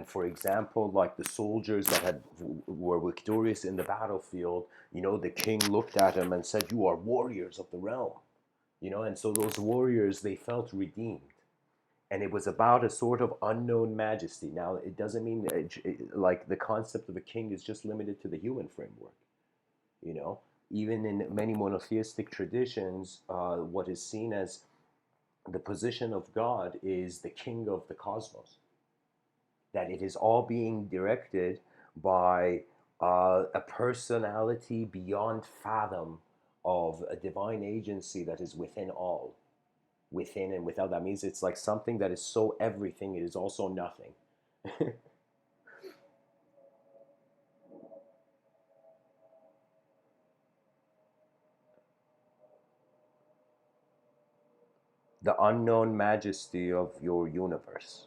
for example like the soldiers that were victorious in the battlefield, the king looked at them and said, you are warriors of the realm, and so those warriors, they felt redeemed. And it was about a sort of unknown majesty. Now it doesn't mean like the concept of a king is just limited to the human framework, you know even in many monotheistic traditions, what is seen as the position of God is the king of the cosmos, that it is all being directed by a personality beyond fathom of a divine agency that is within all, within and without. That means it's like something that is so everything, it is also nothing. The unknown majesty of your universe.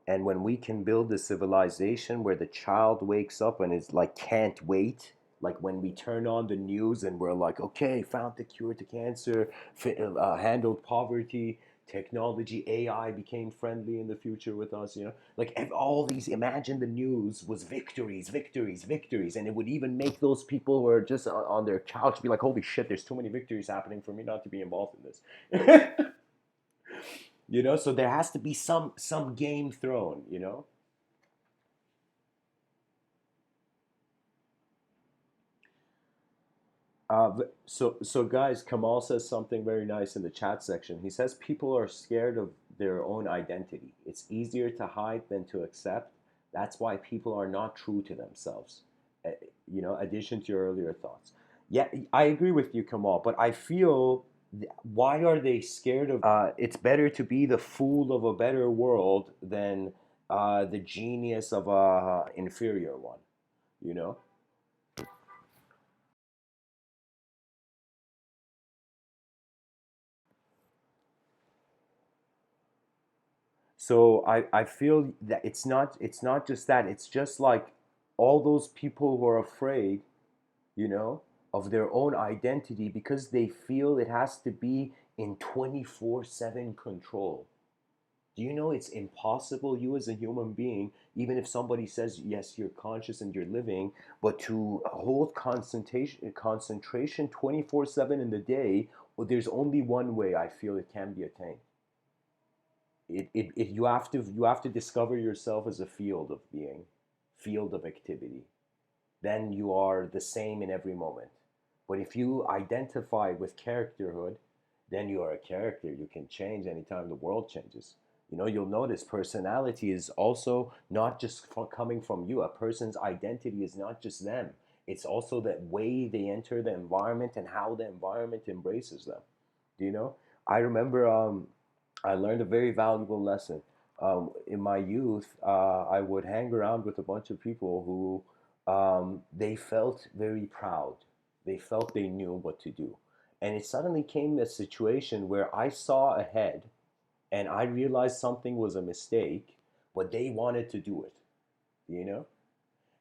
And when we can build a civilization where the child wakes up and is like, can't wait, like when we turn on the news and we're like, okay, found the cure to cancer, handled poverty, technology, AI became friendly in the future with us, like all these, imagine the news was victories, victories, victories. And it would even make those people who are just on their couch be like, holy shit, there's too many victories happening for me not to be involved in this. So there has to be some game thrown, so guys, Kamal says something very nice in the chat section. He says people are scared of their own identity. It's easier to hide than to accept. That's why people are not true to themselves. Uh, addition to your earlier thoughts. Yeah, I agree with you, Kamal, but I feel why are they scared of it's better to be the fool of a better world than the genius of a inferior one, you know? So I feel that it's not just that, it's just like all those people who are afraid, you know, of their own identity because they feel it has to be in 24/7 control. Do you know it's impossible, you as a human being, even if somebody says yes, you're conscious and you're living, but to hold concentration 24/7 in the day, well, there's only one way I feel it can be attained. You have to discover yourself as a field of being, field of activity. Then you are the same in every moment. But if you identify with characterhood, then you are a character. You can change anytime the world changes. You know, you'll notice personality is also not just coming from you. A person's identity is not just them. It's also the way they enter the environment and how the environment embraces them. Do you know? I remember I learned a very valuable lesson. In my youth, I would hang around with a bunch of people who they felt very proud. They felt they knew what to do. And it suddenly came a situation where I saw ahead and I realized something was a mistake, but they wanted to do it, you know?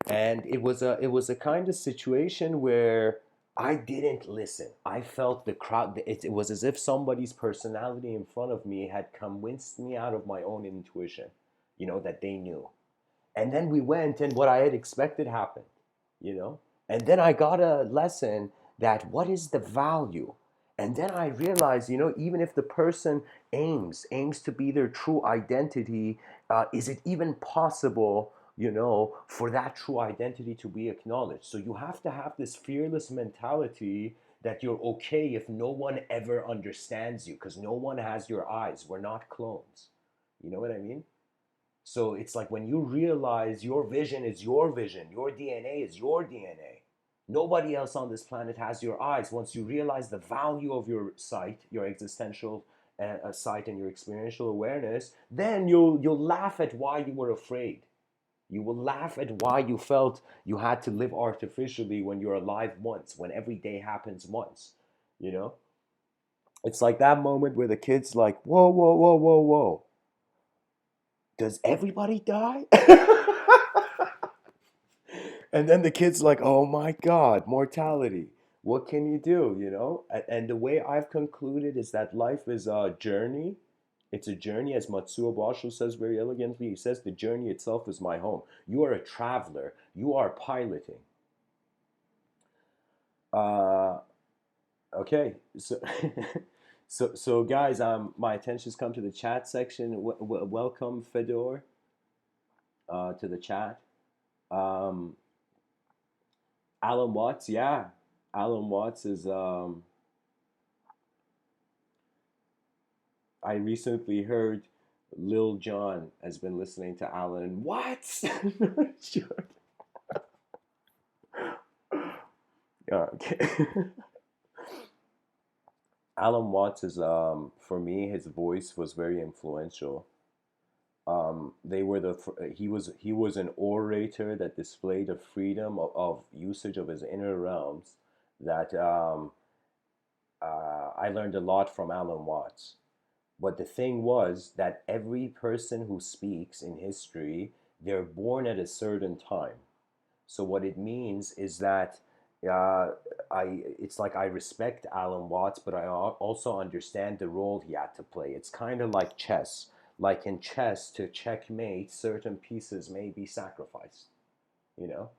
And it was a kind of situation where I didn't listen. I felt the crowd. It was as if somebody's personality in front of me had convinced me out of my own intuition, that they knew. And then we went, and what I had expected happened, you know. And then I got a lesson that what is the value. And then I realized, even if the person aims to be their true identity, is it even possible, for that true identity to be acknowledged? So you have to have this fearless mentality that you're okay if no one ever understands you, because no one has your eyes. We're not clones. You know what I mean? So it's like when you realize your vision is your vision, your DNA is your DNA. Nobody else on this planet has your eyes. Once you realize the value of your sight, your existential sight, and your experiential awareness, then you'll laugh at why you were afraid. You will laugh at why you felt you had to live artificially when you're alive once, when every day happens once. You know, it's like that moment where the kid's like, "Whoa, whoa, whoa, whoa, whoa! Does everybody die?" And then the kid's like, "Oh my God, mortality. What can you do?" And the way I've concluded is that life is a journey. It's a journey, as Matsuo Basho says very elegantly. He says the journey itself is my home. You are a traveler. You are piloting. Uh, okay, so so guys, my attention's come to the chat section. Welcome Fedor to the chat. Um, Alan Watts, yeah. Alan Watts is I recently heard Lil Jon has been listening to Alan Watts. Sure. Yeah, okay. Alan Watts is for me his voice was very influential. They were he was an orator that displayed a freedom of usage of his inner realms that I learned a lot from Alan Watts. But the thing was that every person who speaks in history, they're born at a certain time. So what it means is that uh, it's like I respect Alan Watts, but I also understand the role he had to play. It's kind of like chess. Like in chess, to checkmate, certain pieces may be sacrificed. You know.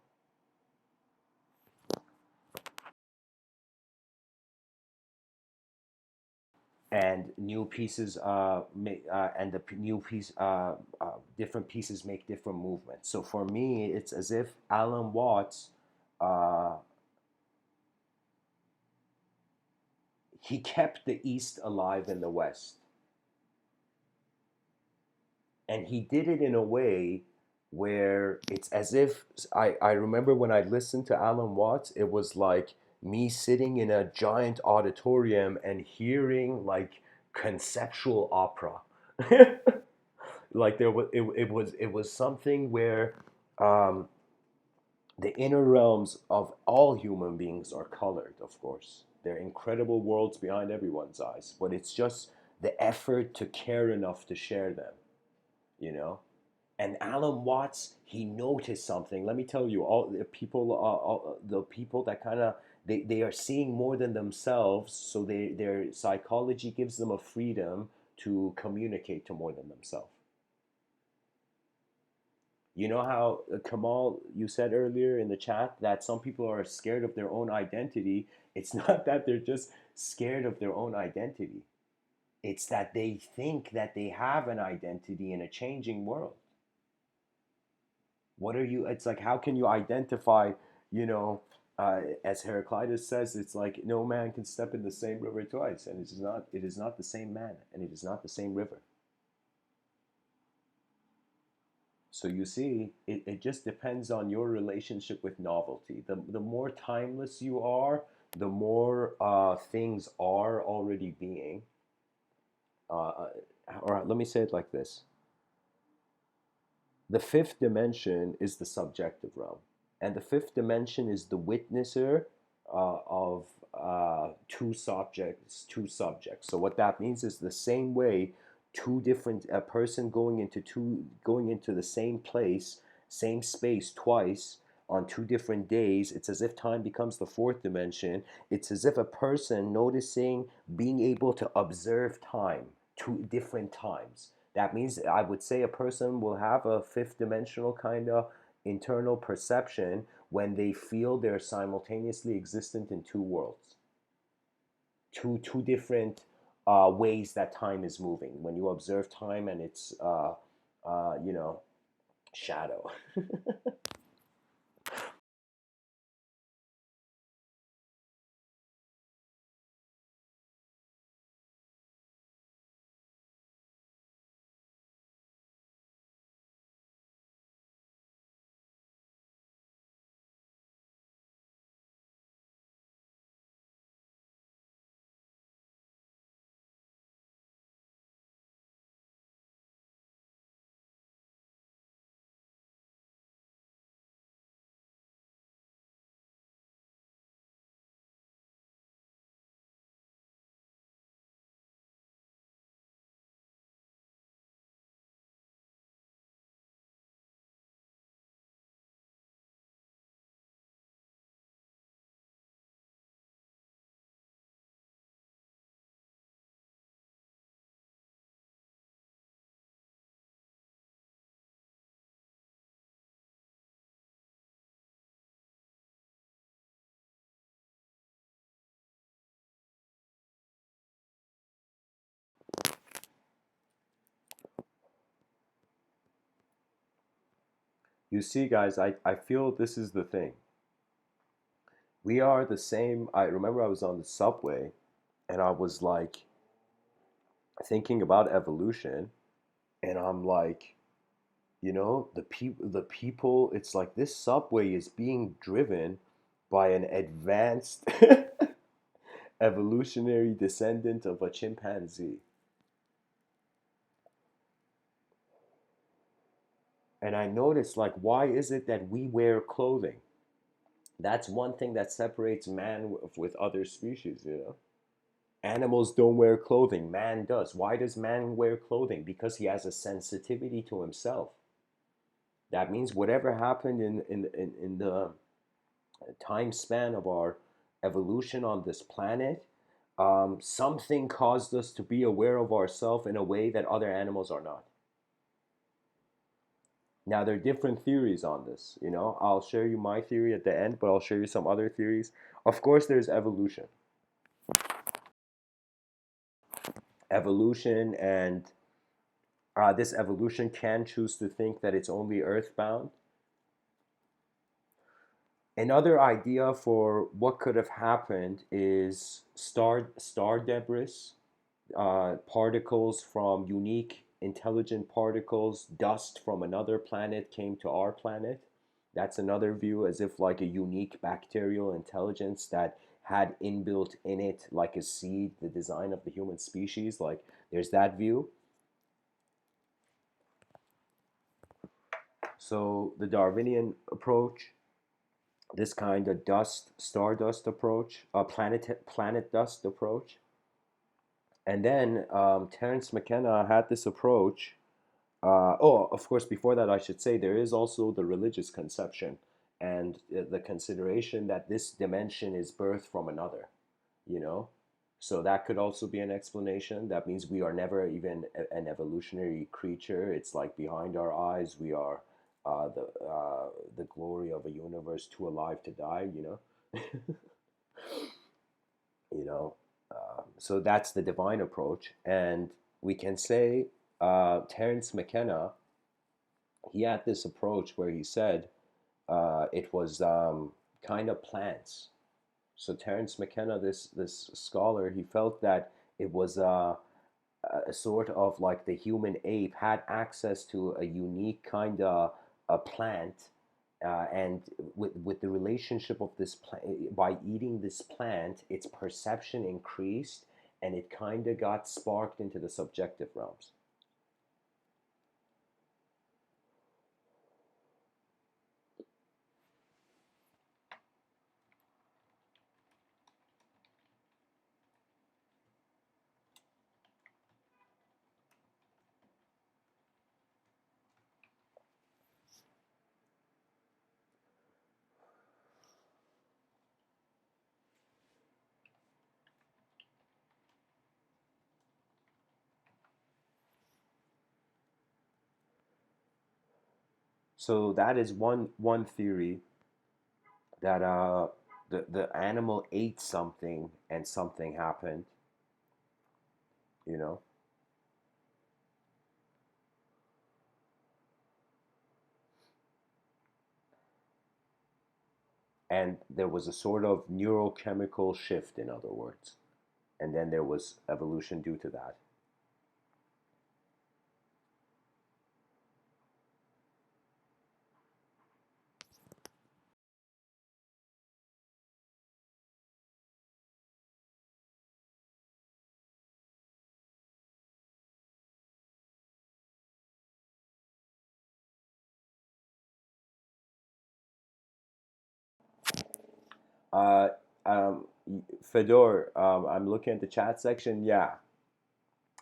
And new pieces and the new piece different pieces make different movements. So for me it's as if Alan Watts, uh, he kept the East alive in the West, and he did it in a way where it's as if I remember when I listened to Alan Watts, it was like me sitting in a giant auditorium and hearing like conceptual opera. Like it was something where um, the inner realms of all human beings are colored, of course. They're incredible worlds behind everyone's eyes, but it's just the effort to care enough to share them, you know. And Alan Watts, he noticed something. Let me tell you, all the people that kind of they are seeing more than themselves, so their psychology gives them a freedom to communicate to more than themselves. You know how Kamal, you said earlier in the chat that some people are scared of their own identity. It's not that they're just scared of their own identity. It's that they think that they have an identity in a changing world. What are you? It's like, how can you identify, you know, as Heraclitus says, it's like no man can step in the same river twice, and it is not the same man, and it is not the same river. So you see, it just depends on your relationship with novelty. The more timeless you are, the more things are already being. Uh, or let me say it like this: the fifth dimension is the subjective realm, and the fifth dimension is the witnesser of two subjects. Two subjects. So what that means is the same way two different a person going into the same place, same space twice on two different days. It's as if time becomes the fourth dimension. It's as if a person noticing, being able to observe time two different times. That means I would say a person will have a fifth dimensional kind of internal perception when they feel they're simultaneously existent in two worlds, two different ways that time is moving. When you observe time and its you know, shadow. You see, guys, I feel this is the thing. We are the same. I remember I was on the subway and I was like thinking about evolution, and I'm like, the people, it's like this subway is being driven by an advanced evolutionary descendant of a chimpanzee. And I noticed, like, why is it that we wear clothing? That's one thing that separates man with other species. Animals don't wear clothing, man does. Why does man wear clothing? Because he has a sensitivity to himself. That means whatever happened in the time span of our evolution on this planet, something caused us to be aware of ourselves in a way that other animals are not. Now, there are different theories on this. I'll share you my theory at the end, but I'll share you some other theories. Of course, there's evolution. Evolution, and this evolution can choose to think that it's only earthbound. Another idea for what could have happened is star debris, particles from unique intelligent particles, dust from another planet came to our planet. That's another view, as if like a unique bacterial intelligence that had inbuilt in it, like a seed, the design of the human species. Like, there's that view. So the Darwinian approach, this kind of stardust approach, planet dust approach. And then Terence McKenna had this approach. Of course, before that, I should say there is also the religious conception and the consideration that this dimension is birthed from another, you know? So that could also be an explanation. That means we are never even an evolutionary creature. It's like behind our eyes, we are the glory of a universe too alive to die, you know? You know? So that's the divine approach. And we can say Terence McKenna, he had this approach where he said it was kind of plants. So Terence McKenna, this scholar, he felt that it was a sort of like the human ape had access to a unique kind of a plant, and with the relationship of this plant, by eating this plant, its perception increased, and it kind of got sparked into the subjective realms. So that is one theory, that the animal ate something and something happened, you know, and there was a sort of neurochemical shift, in other words, and then there was evolution due to that. Uh, Fedor, I'm looking at the chat section. Yeah,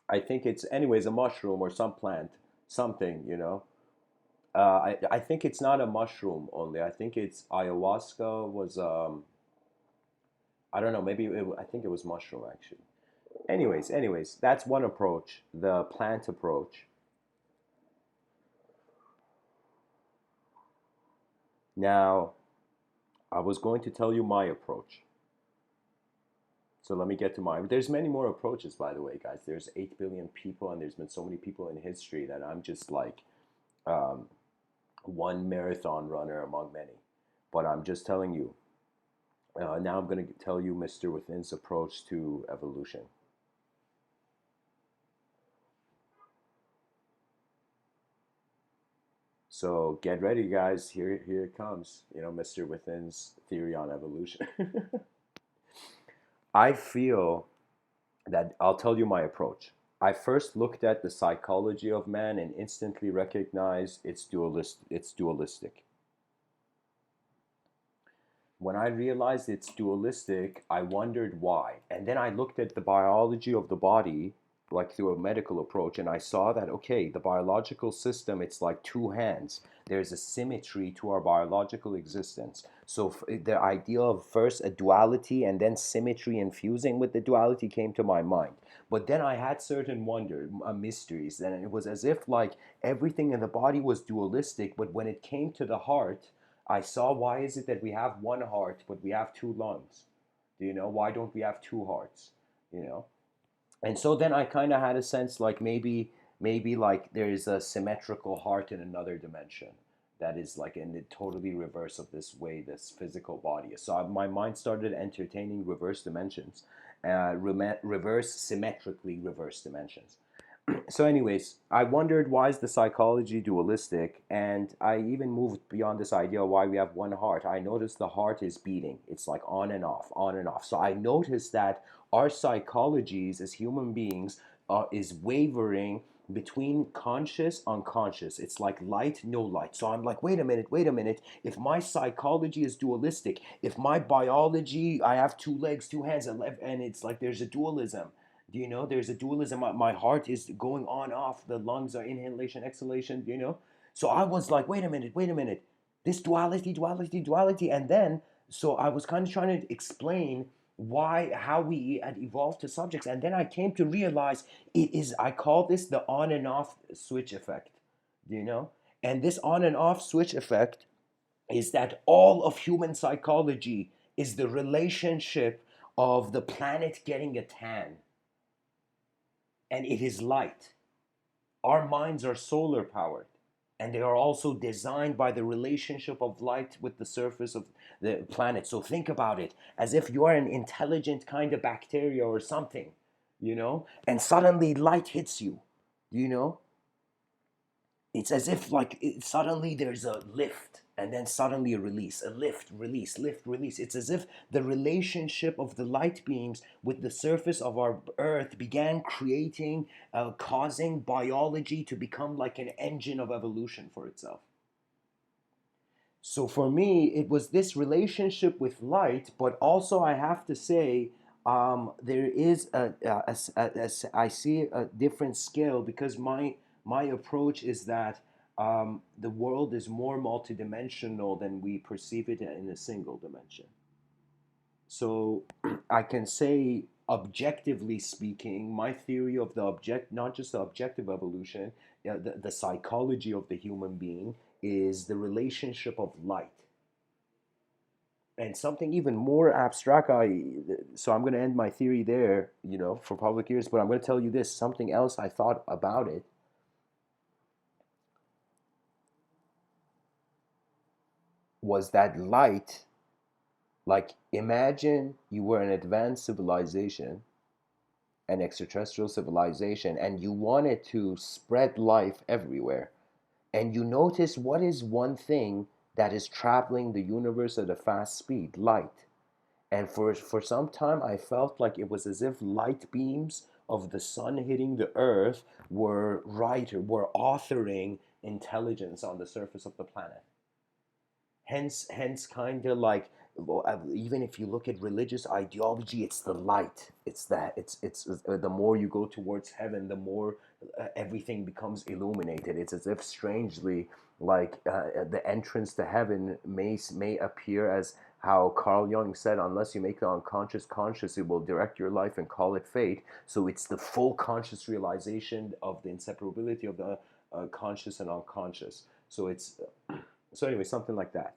I think it's anyways a mushroom or some plant, something, you know. I think it's not a mushroom only. I think it's ayahuasca was I don't know, I think it was mushroom actually. Anyways, that's one approach, the plant approach. Now, I was going to tell you my approach. So let me get to mine. There's many more approaches, by the way, guys. There's 8 billion people, and there's been so many people in history that I'm just like um, one marathon runner among many. But I'm just telling you. Now I'm going to tell you Mr. Within's approach to evolution. So get ready, guys. Here it comes. You know, Mr. Within's theory on evolution. I feel that I'll tell you my approach. I first looked at the psychology of man and instantly recognized it's dualistic. When I realized it's dualistic, I wondered why. And then I looked at the biology of the body, like through a medical approach, and I saw that, okay, the biological system, it's like two hands. There's a symmetry to our biological existence. So the idea of first a duality and then symmetry infusing with the duality came to my mind. But then I had certain mysteries, and it was as if like everything in the body was dualistic, but when it came to the heart, I saw why is it that we have one heart but we have two lungs? Do you know why don't we have two hearts? You know, and so then I kind of had a sense like maybe like there is a symmetrical heart in another dimension that is like in the totally reverse of this way this physical body is. So my mind started entertaining reverse dimensions, reverse symmetrically reverse dimensions. So anyways, I wondered why is the psychology dualistic, and I even moved beyond this idea of why we have one heart. I noticed the heart is beating. It's like on and off, on and off. So I noticed that our psychologies as human beings is wavering between conscious unconscious. It's like light no light. So I'm like, wait a minute, if my psychology is dualistic, if my biology, I have two legs, two hands, and it's like there's a dualism. Do you know there's a dualism? My heart is going on off, the lungs are inhalation exhalation, you know. So I was like, wait a minute, this duality, and then so I was kind of trying to explain why how we had evolved to subjects, and then I came to realize it is, I call this the on and off switch effect. Do you know? And this on and off switch effect is that all of human psychology is the relationship of the planet getting a tan, and it is light. Our minds are solar powered, and they are also designed by the relationship of light with the surface of the planet. So think about it as if you are an intelligent kind of bacteria or something, and suddenly light hits you, you know? It's as if like suddenly there's a lift and then suddenly a release, a lift, release, lift, release. It's as if the relationship of the light beams with the surface of our earth began creating, causing biology to become like an engine of evolution for itself. So for me, it was this relationship with light, but also I have to say, there is I see a different scale because my approach is that the world is more multidimensional than we perceive it in a single dimension. So I can say, objectively speaking, my theory of the object, not just the objective evolution, the psychology of the human being is the relationship of light. And something even more abstract, so I'm going to end my theory there, for public ears, but I'm going to tell you this, something else I thought about it was that light, like imagine you were an advanced civilization, an extraterrestrial civilization, and you wanted to spread life everywhere. And you notice what is one thing that is traveling the universe at a fast speed? Light. And for some time, I felt like it was as if light beams of the sun hitting the earth were authoring intelligence on the surface of the planet. Hence, kind of like, well, even if you look at religious ideology, it's the light. It's that. It's the more you go towards heaven, the more everything becomes illuminated. It's as if strangely, like the entrance to heaven may appear as how Carl Jung said, unless you make the unconscious conscious, it will direct your life and call it fate. So it's the full conscious realization of the inseparability of the conscious and unconscious. So anyway, something like that.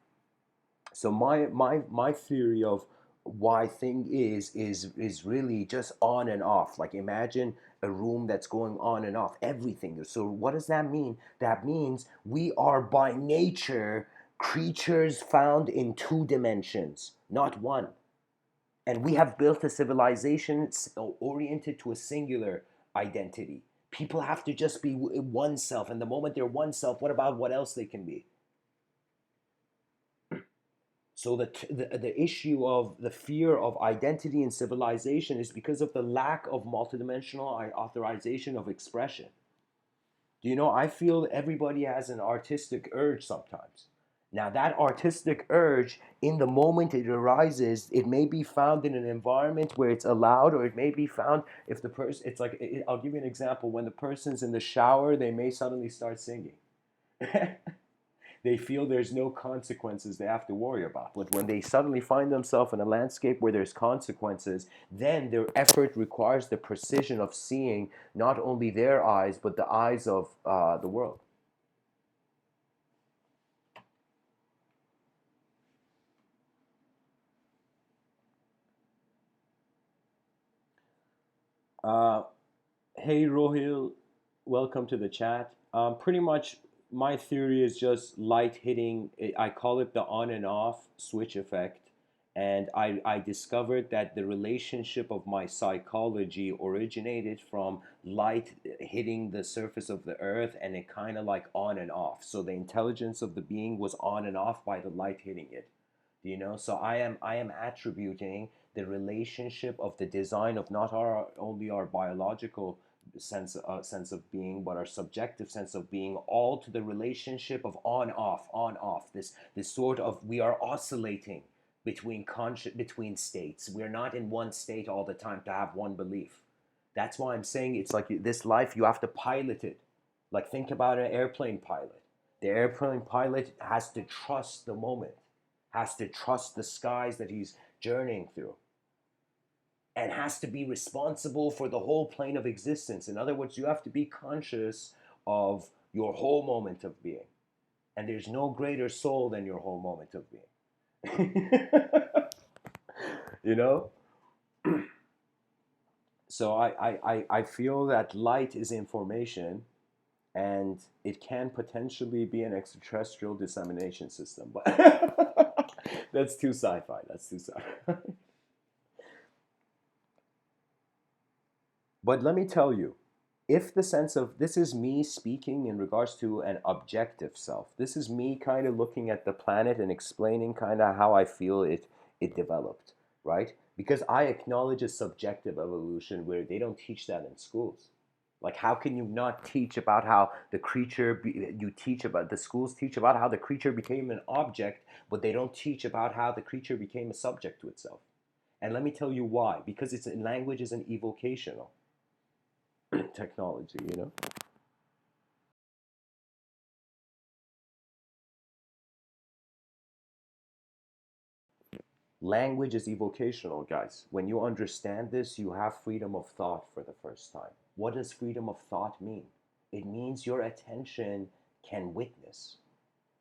So my theory of why thing is really just on and off. Like imagine a room that's going on and off, everything. So what does that mean? That means we are by nature creatures found in two dimensions, not one. And we have built a civilization oriented to a singular identity. People have to just be oneself, and the moment they're oneself, what about what else they can be? So the issue of the fear of identity and civilization is because of the lack of multidimensional authorization of expression. Do you know, I feel everybody has an artistic urge sometimes. Now, that artistic urge, in the moment it arises, it may be found in an environment where it's allowed, or it may be found if the person, it's like, I'll give you an example. When the person's in the shower, they may suddenly start singing. They feel there's no consequences they have to worry about. But when they suddenly find themselves in a landscape where there's consequences, then their effort requires the precision of seeing not only their eyes, but the eyes of the world. Uh, hey, Rohil, welcome to the chat. Pretty much my theory is just light hitting, I call it the on and off switch effect. And I discovered that the relationship of my psychology originated from light hitting the surface of the earth, and it kind of like on and off. So the intelligence of the being was on and off by the light hitting it. Do you know? So I am attributing the relationship of the design of not our only our biological sense of being, but our subjective sense of being, all to the relationship of on off. This sort of, we are oscillating between states. We're not in one state all the time to have one belief. That's why I'm saying it's like this life, you have to pilot it. Like think about an airplane pilot. The airplane pilot has to trust the moment, has to trust the skies that he's journeying through, and has to be responsible for the whole plane of existence. In other words, you have to be conscious of your whole moment of being. And there's no greater soul than your whole moment of being. you know? So I feel that light is information, and it can potentially be an extraterrestrial dissemination system. But that's too sci-fi. That's too sci-fi. But let me tell you, if the sense of this is me speaking in regards to an objective self, this is me kind of looking at the planet and explaining kind of how I feel it developed, right? Because I acknowledge a subjective evolution where they don't teach that in schools. Like, how can you not teach about how you teach about, the schools teach about how the creature became an object, but they don't teach about how the creature became a subject to itself. And let me tell you why. Because language is an evocational technology, you know? Language is evocational, guys. When you understand this, you have freedom of thought for the first time. What does freedom of thought mean? It means your attention can witness,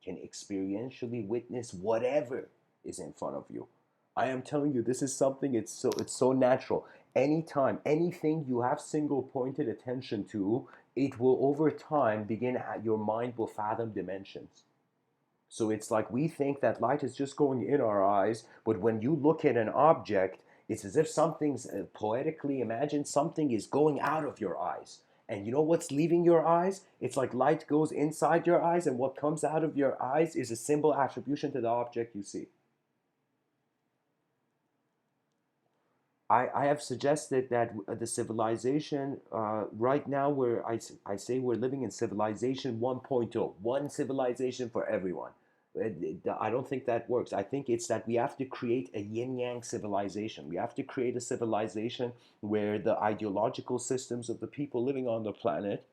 can experientially witness whatever is in front of you. I am telling you, this is something, it's so natural. Anytime, anything you have single pointed attention to, it will over time begin, your mind will fathom dimensions. So it's like we think that light is just going in our eyes, but when you look at an object, it's as if something's, poetically imagined, something is going out of your eyes. And you know what's leaving your eyes? It's like light goes inside your eyes, and what comes out of your eyes is a symbol attribution to the object you see. I have suggested that the civilization, right now, I say we're living in civilization 1.0, one civilization for everyone. I don't think that works. I think it's that we have to create a yin yang civilization. We have to create a civilization where the ideological systems of the people living on the planet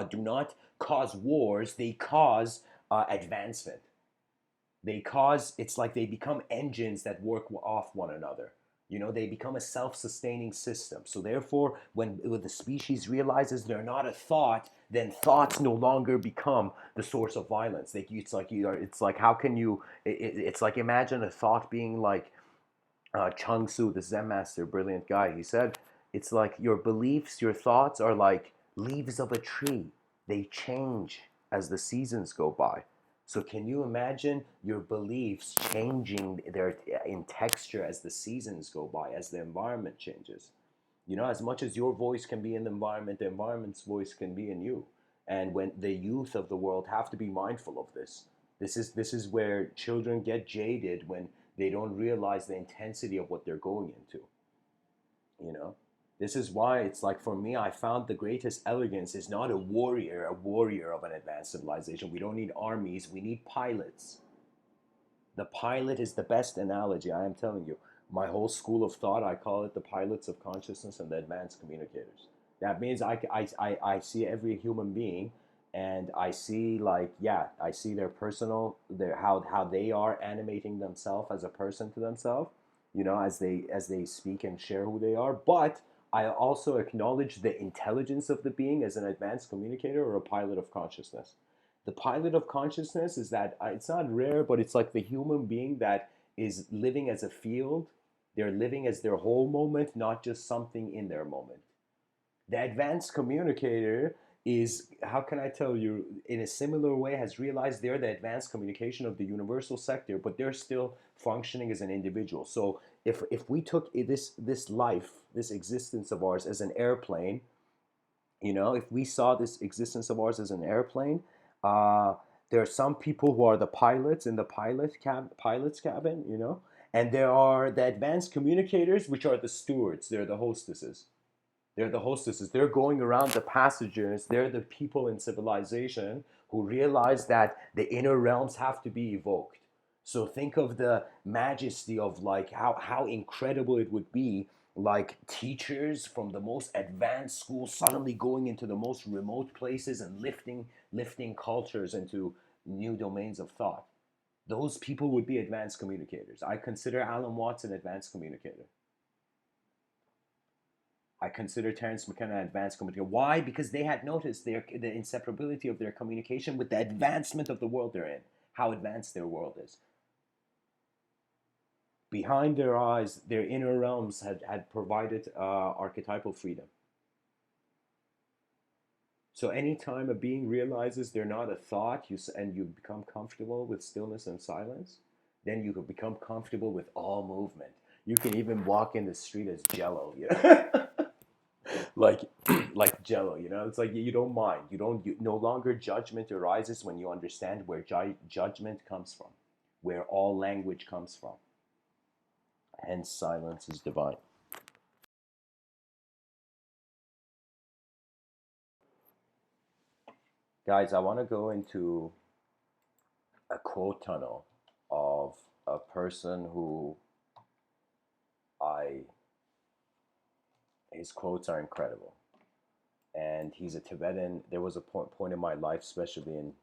do not cause wars, they cause advancement. It's like they become engines that work off one another. They become a self-sustaining system. So therefore, when the species realizes they're not a thought, then thoughts no longer become the source of violence. It's like how can you? It's like, imagine a thought being like, Chung Tzu, the Zen master, brilliant guy. He said, it's like your beliefs, your thoughts are like leaves of a tree. They change as the seasons go by. So can you imagine your beliefs changing their in texture as the seasons go by, as the environment changes? As much as your voice can be in the environment's voice can be in you. And when the youth of the world have to be mindful of this. This is where children get jaded when they don't realize the intensity of what they're going into. You know, this is why it's like, for me, I found the greatest elegance is not a warrior of an advanced civilization. We don't need armies, we need pilots. The pilot is the best analogy. I am telling you, my whole school of thought, I call it the pilots of consciousness and the advanced communicators. That means I see every human being, and I see, like, yeah, I see their personal, how they are animating themselves as a person to themselves, as they speak and share who they are. But I also acknowledge the intelligence of the being as an advanced communicator or a pilot of consciousness. The pilot of consciousness is that, it's not rare, but it's like the human being that is living as a field. They're living as their whole moment, not just something in their moment. The advanced communicator is, how can I tell you, in a similar way, has realized they're the advanced communication of the universal sector, but they're still functioning as an individual. So if we took this life, this existence of ours as an airplane, if we saw this existence of ours as an airplane, uh, there are some people who are the pilots in the pilot's cabin, and there are the advanced communicators, which are the stewards. They're the hostesses. They're going around the passengers. They're the people in civilization who realize that the inner realms have to be evoked. So think of the majesty of, like, how incredible it would be, like, teachers from the most advanced schools suddenly going into the most remote places and lifting cultures into new domains of thought. Those people would be advanced communicators. I consider Alan Watts an advanced communicator. I consider Terence McKenna an advanced communicator. Why? Because they had noticed the inseparability of their communication with the advancement of the world they're in, how advanced their world is. Behind their eyes, their inner realms had provided archetypal freedom. So anytime a being realizes they're not a thought, and you become comfortable with stillness and silence, then you can become comfortable with all movement. You can even walk in the street as Jello, you know, like like Jello. You know, it's like you don't mind. You no longer judgment arises when you understand where judgment comes from, where all language comes from. Hence, silence is divine. Guys, I want to go into a quote tunnel of a person who I his quotes are incredible, and he's a Tibetan. There was a point in my life, especially in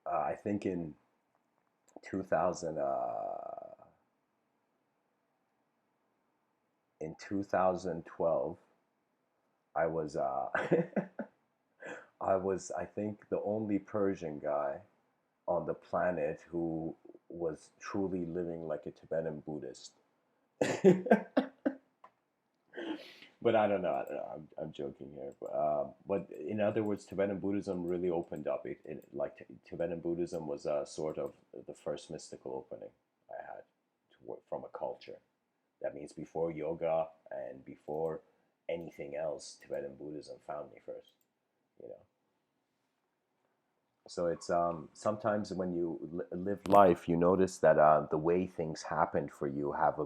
I think in 2000 in 2012 I was I think the only Persian guy on the planet who was truly living like a Tibetan Buddhist. But I don't know. I'm joking here. But in other words, Tibetan Buddhism really opened up. Like Tibetan Buddhism was sort of the first mystical opening I had from a culture. That means before yoga and before anything else, Tibetan Buddhism found me first. You know. So it's sometimes when you live life, you notice that the way things happened for you have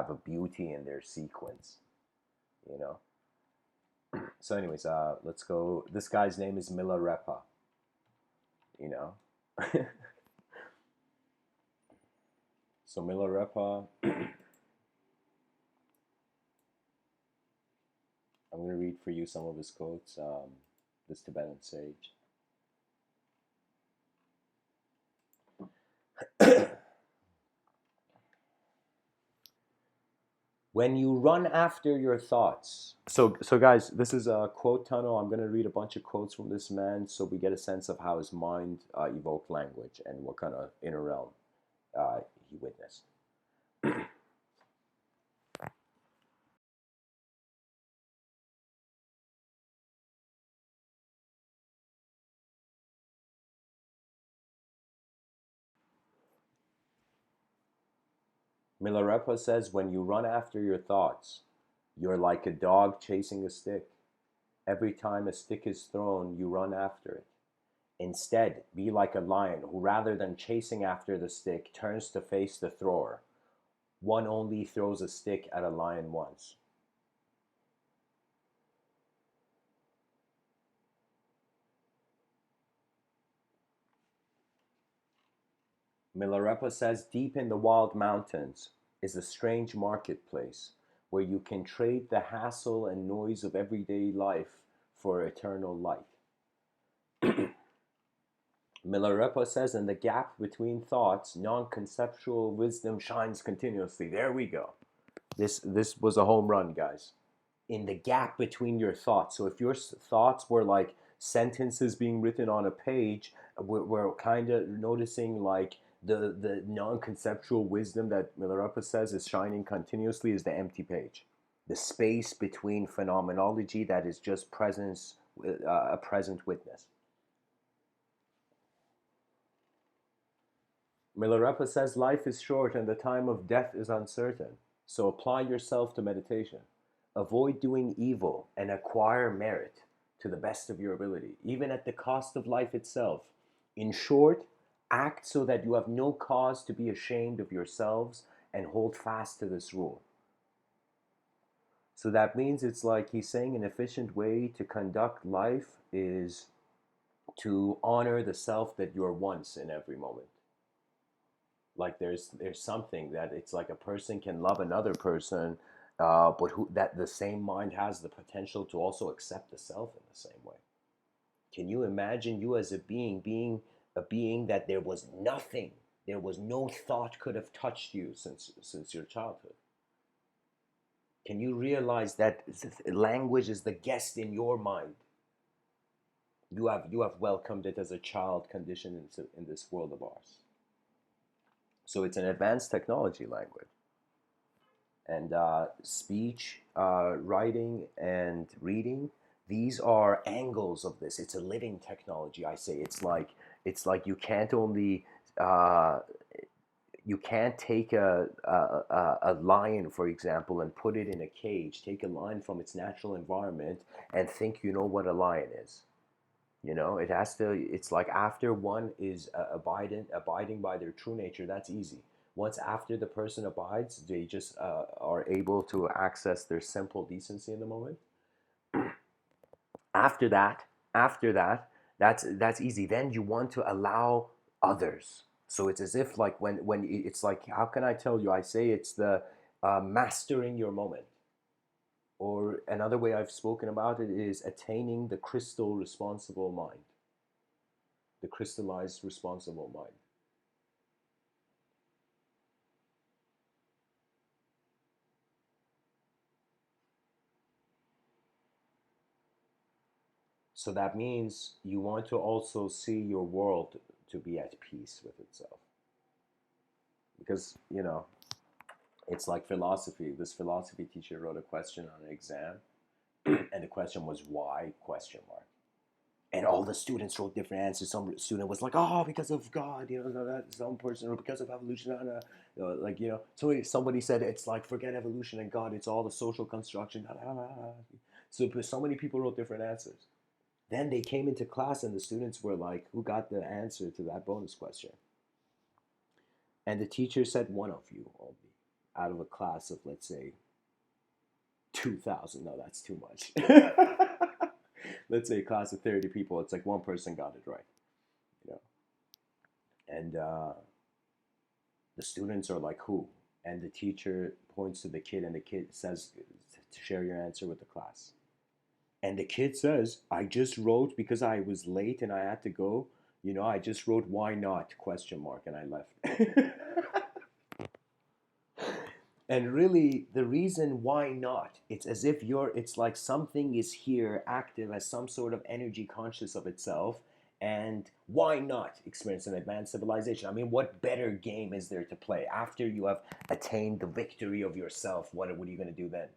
a beauty in their sequence. You know. So, anyways, let's go. This guy's name is Milarepa. You know. So Milarepa, I'm going to read for you some of his quotes. This Tibetan sage. When you run after your thoughts. So guys, this is a quote tunnel. I'm going to read a bunch of quotes from this man so we get a sense of how his mind evoked language and what kind of inner realm he witnessed. Milarepa says, when you run after your thoughts, you're like a dog chasing a stick. Every time a stick is thrown, you run after it. Instead, be like a lion who, rather than chasing after the stick, turns to face the thrower. One only throws a stick at a lion once. Milarepa says, deep in the wild mountains is a strange marketplace where you can trade the hassle and noise of everyday life for eternal light. Milarepa says, in the gap between thoughts, non-conceptual wisdom shines continuously. There we go. This was a home run, guys. In the gap between your thoughts. So if your thoughts were like sentences being written on a page, we're kind of noticing like the non-conceptual wisdom that Milarepa says is shining continuously is the empty page. The space between phenomenology that is just presence, a present witness. Milarepa says life is short and the time of death is uncertain. So apply yourself to meditation. Avoid doing evil and acquire merit to the best of your ability, even at the cost of life itself. In short, act so that you have no cause to be ashamed of yourselves and hold fast to this rule. So that means it's like he's saying an efficient way to conduct life is to honor the self that you're once in every moment. Like there's something that it's like a person can love another person, but who that the same mind has the potential to also accept the self in the same way. Can you imagine you as a being a being that there was nothing, there was no thought could have touched you since your childhood? Can you realize that language is the guest in your mind? You have welcomed it as a child conditioned in this world of ours. So it's an advanced technology language. And speech, writing, and reading, these are angles of this. It's a living technology. I say it's like uh, you can't take a lion, for example, and put it in a cage. Take a lion from its natural environment and think you know what a lion is. It has to. It's like after one is abiding by their true nature. That's easy. Once after the person abides, they just are able to access their simple decency in the moment. After that, after that, that's easy. Then you want to allow others. So it's as if like when it's like, how can I tell you? I say it's the mastering your moment. Or another way I've spoken about it is attaining the crystal responsible mind, the crystallized responsible mind. So that means you want to also see your world to be at peace with itself. Because, it's like philosophy. This philosophy teacher wrote a question on an exam, and the question was why question mark. And all the students wrote different answers. Some student was like, "Oh, because of God," that some person, or because of evolution. Like somebody said it's like forget evolution and God. It's all the social construction. So many people wrote different answers. Then they came into class, and the students were like, "Who got the answer to that bonus question?" And the teacher said, "One of you only, out of a class of let's say 2,000. No, that's too much. Let's say a class of 30 people. It's like one person got it right, you know." And the students are like, "Who?" And the teacher points to the kid, and the kid says, "To share your answer with the class." And the kid says, "I just wrote because I was late and I had to go. I just wrote why not question mark and I left." And really, the reason why not, it's as if it's like something is here active as some sort of energy conscious of itself. And why not experience an advanced civilization? I mean, what better game is there to play after you have attained the victory of yourself? What are you going to do then?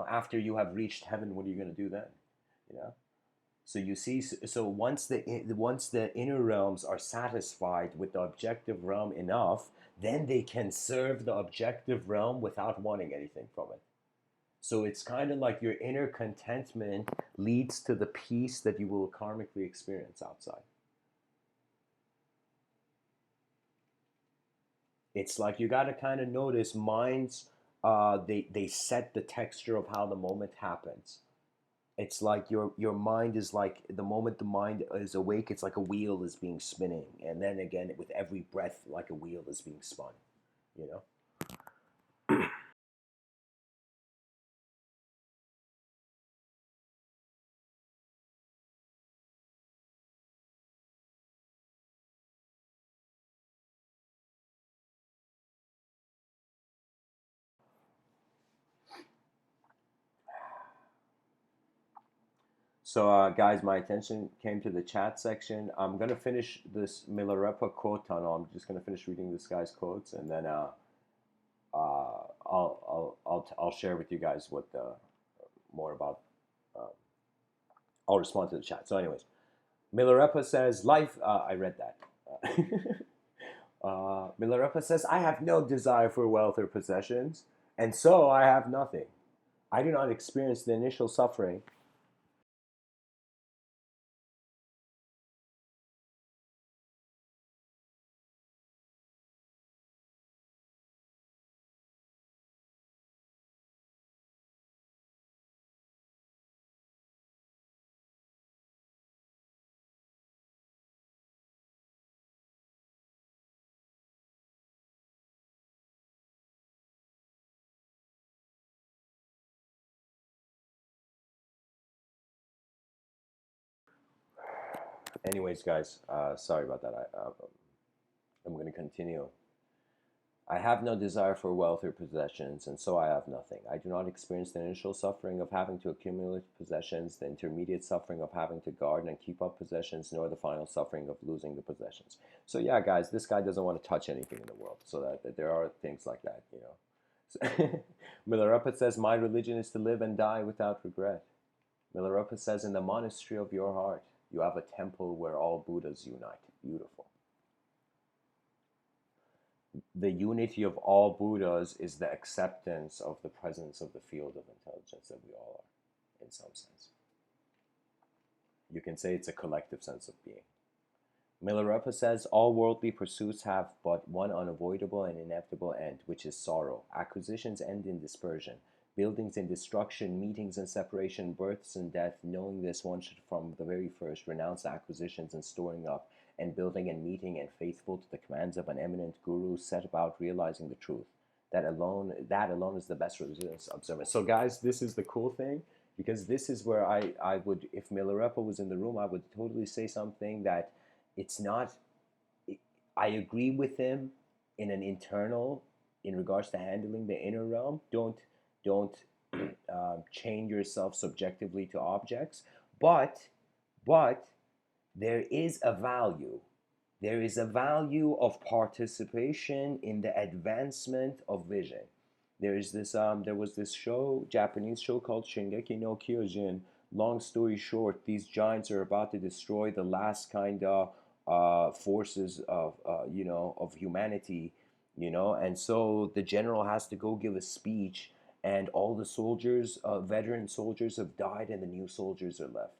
After you have reached heaven, what are you going to do then? You know, so you see, so once the inner realms are satisfied with the objective realm enough, then they can serve the objective realm without wanting anything from it. So it's kind of like your inner contentment leads to the peace that you will karmically experience outside. It's like you got to kind of notice minds. They set the texture of how the moment happens. It's like your mind is like the moment the mind is awake, it's like a wheel is being spinning, and then again with every breath like a wheel is being spun, you know. So guys, my attention came to the chat section. I'm gonna finish this Milarepa quote tunnel. I'm just gonna finish reading this guy's quotes, and then I'll share with you guys what more about. Uh, I'll respond to the chat. So, anyways, Milarepa says, "Life." I read that. Milarepa says, "I have no desire for wealth or possessions, and so I have nothing. I do not experience the initial suffering." Anyways, guys, sorry about that. I'm going to continue. I have no desire for wealth or possessions, and so I have nothing. I do not experience the initial suffering of having to accumulate possessions, the intermediate suffering of having to guard and keep up possessions, nor the final suffering of losing the possessions. So yeah, guys, this guy doesn't want to touch anything in the world. So that there are things like that, you know. So Milarepa says, my religion is to live and die without regret. Milarepa says, in the monastery of your heart, you have a temple where all Buddhas unite. Beautiful. The unity of all Buddhas is the acceptance of the presence of the field of intelligence that we all are, in some sense. You can say it's a collective sense of being. Milarepa says, all worldly pursuits have but one unavoidable and inevitable end, which is sorrow. Acquisitions end in dispersion, buildings in destruction, meetings in separation, births and death. Knowing this, one should from the very first renounce acquisitions and storing up, and building and meeting, and faithful to the commands of an eminent guru, set about realizing the truth. That alone is the best religious observance. So guys, this is the cool thing, because this is where I would, if Milarepa was in the room, I would totally say something that it's not, I agree with him in an internal, in regards to handling the inner realm. Don't chain yourself subjectively to objects, but there is a value. There is a value of participation in the advancement of vision. There was this show, Japanese show called Shingeki no Kyojin. Long story short, these giants are about to destroy the last kind of forces of of humanity, and so the general has to go give a speech, and all the soldiers, veteran soldiers, have died, and the new soldiers are left.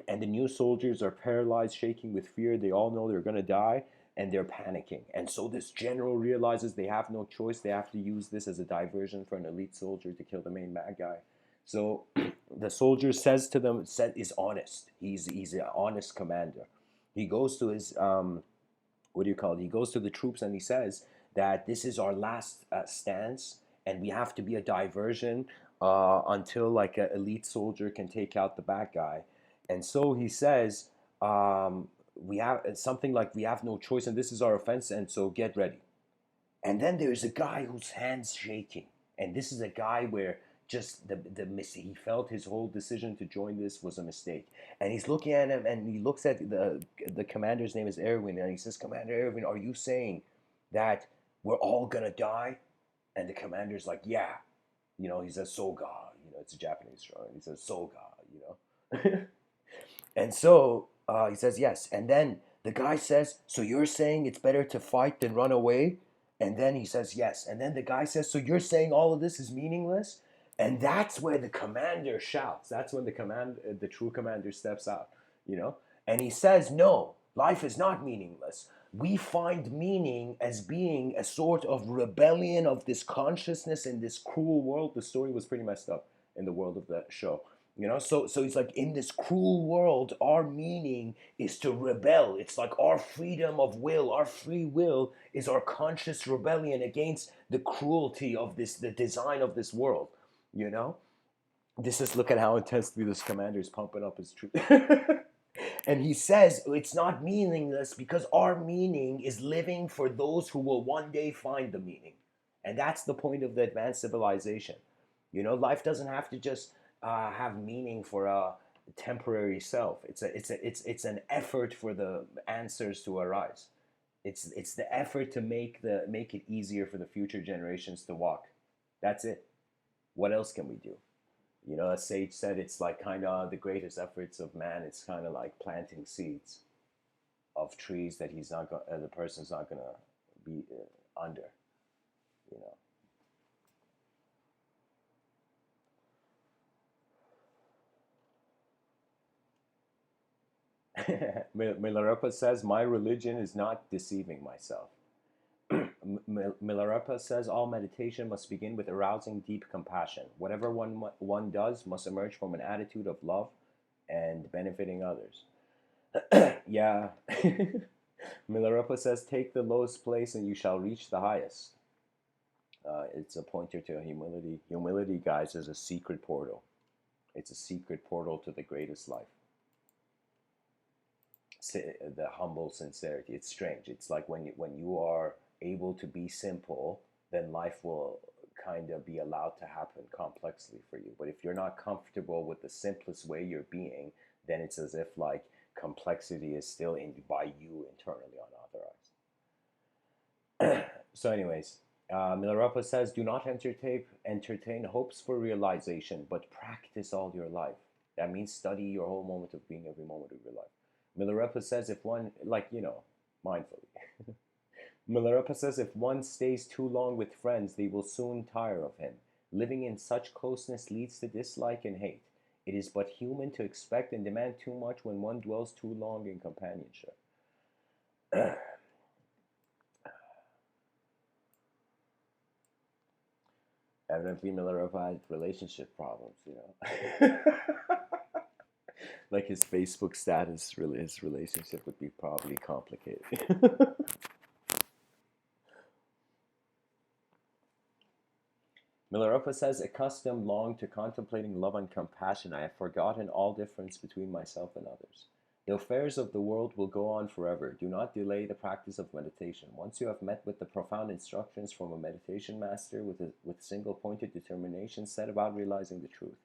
And the new soldiers are paralyzed, shaking with fear. They all know they're going to die, and they're panicking. And so this general realizes they have no choice. They have to use this as a diversion for an elite soldier to kill the main bad guy. So the soldier says to them, is honest. He's an honest commander. He goes to his what do you call it? He goes to the troops and he says that this is our last stance, and we have to be a diversion until like an elite soldier can take out the bad guy. And so he says, we have something like, we have no choice, and this is our offense, and so get ready. And then there's a guy whose hands shaking, and this is a guy where just he felt his whole decision to join this was a mistake. And he's looking at him, and he looks at the commander's name is Erwin, and he says, Commander Erwin, are you saying that we're all gonna die? And the commander's like, yeah. He says, Soga. It's a Japanese show, and he says, Soga. And so he says, yes. And then the guy says, so you're saying it's better to fight than run away? And then he says, yes. And then the guy says, so you're saying all of this is meaningless? And that's where the commander shouts. That's when the true commander steps out. And he says, no, life is not meaningless. We find meaning as being a sort of rebellion of this consciousness in this cruel world. The story was pretty messed up in the world of the show. So he's like, in this cruel world, our meaning is to rebel. It's like our freedom of will, our free will is our conscious rebellion against the cruelty of the design of this world. Look at how intensely this commander is pumping up his truth. And he says it's not meaningless because our meaning is living for those who will one day find the meaning. And that's the point of the advanced civilization. Life doesn't have to just have meaning for a temporary self. It's an effort for the answers to arise. It's the effort to make it easier for the future generations to walk. That's it. What else can we do? A sage said it's like kind of the greatest efforts of man. It's kind of like planting seeds of trees that the person's not gonna be under. You know. Milarepa says, my religion is not deceiving myself. Milarepa says, all meditation must begin with arousing deep compassion. Whatever one does must emerge from an attitude of love and benefiting others. Yeah. Milarepa says, take the lowest place and you shall reach the highest. It's a pointer to humility. Humility, guys, is a secret portal. It's a secret portal to the greatest life. The humble sincerity. It's strange. It's like when you are able to be simple, then life will kind of be allowed to happen complexly for you. But if you're not comfortable with the simplest way you're being, then it's as if like complexity is still in by you internally unauthorized. So, anyways, Milarepa says, "Do not entertain hopes for realization, but practice all your life." That means study your whole moment of being, every moment of your life. Milarepa says, if one, like, mindfully. Milarepa says, if one stays too long with friends, they will soon tire of him. Living in such closeness leads to dislike and hate. It is but human to expect and demand too much when one dwells too long in companionship. Evidently, Milarepa had relationship problems, Like his Facebook status, really, his relationship would be probably complicated. Milarepa says, accustomed long to contemplating love and compassion, I have forgotten all difference between myself and others. The affairs of the world will go on forever. Do not delay the practice of meditation. Once you have met with the profound instructions from a meditation master with single-pointed determination, set about realizing the truth.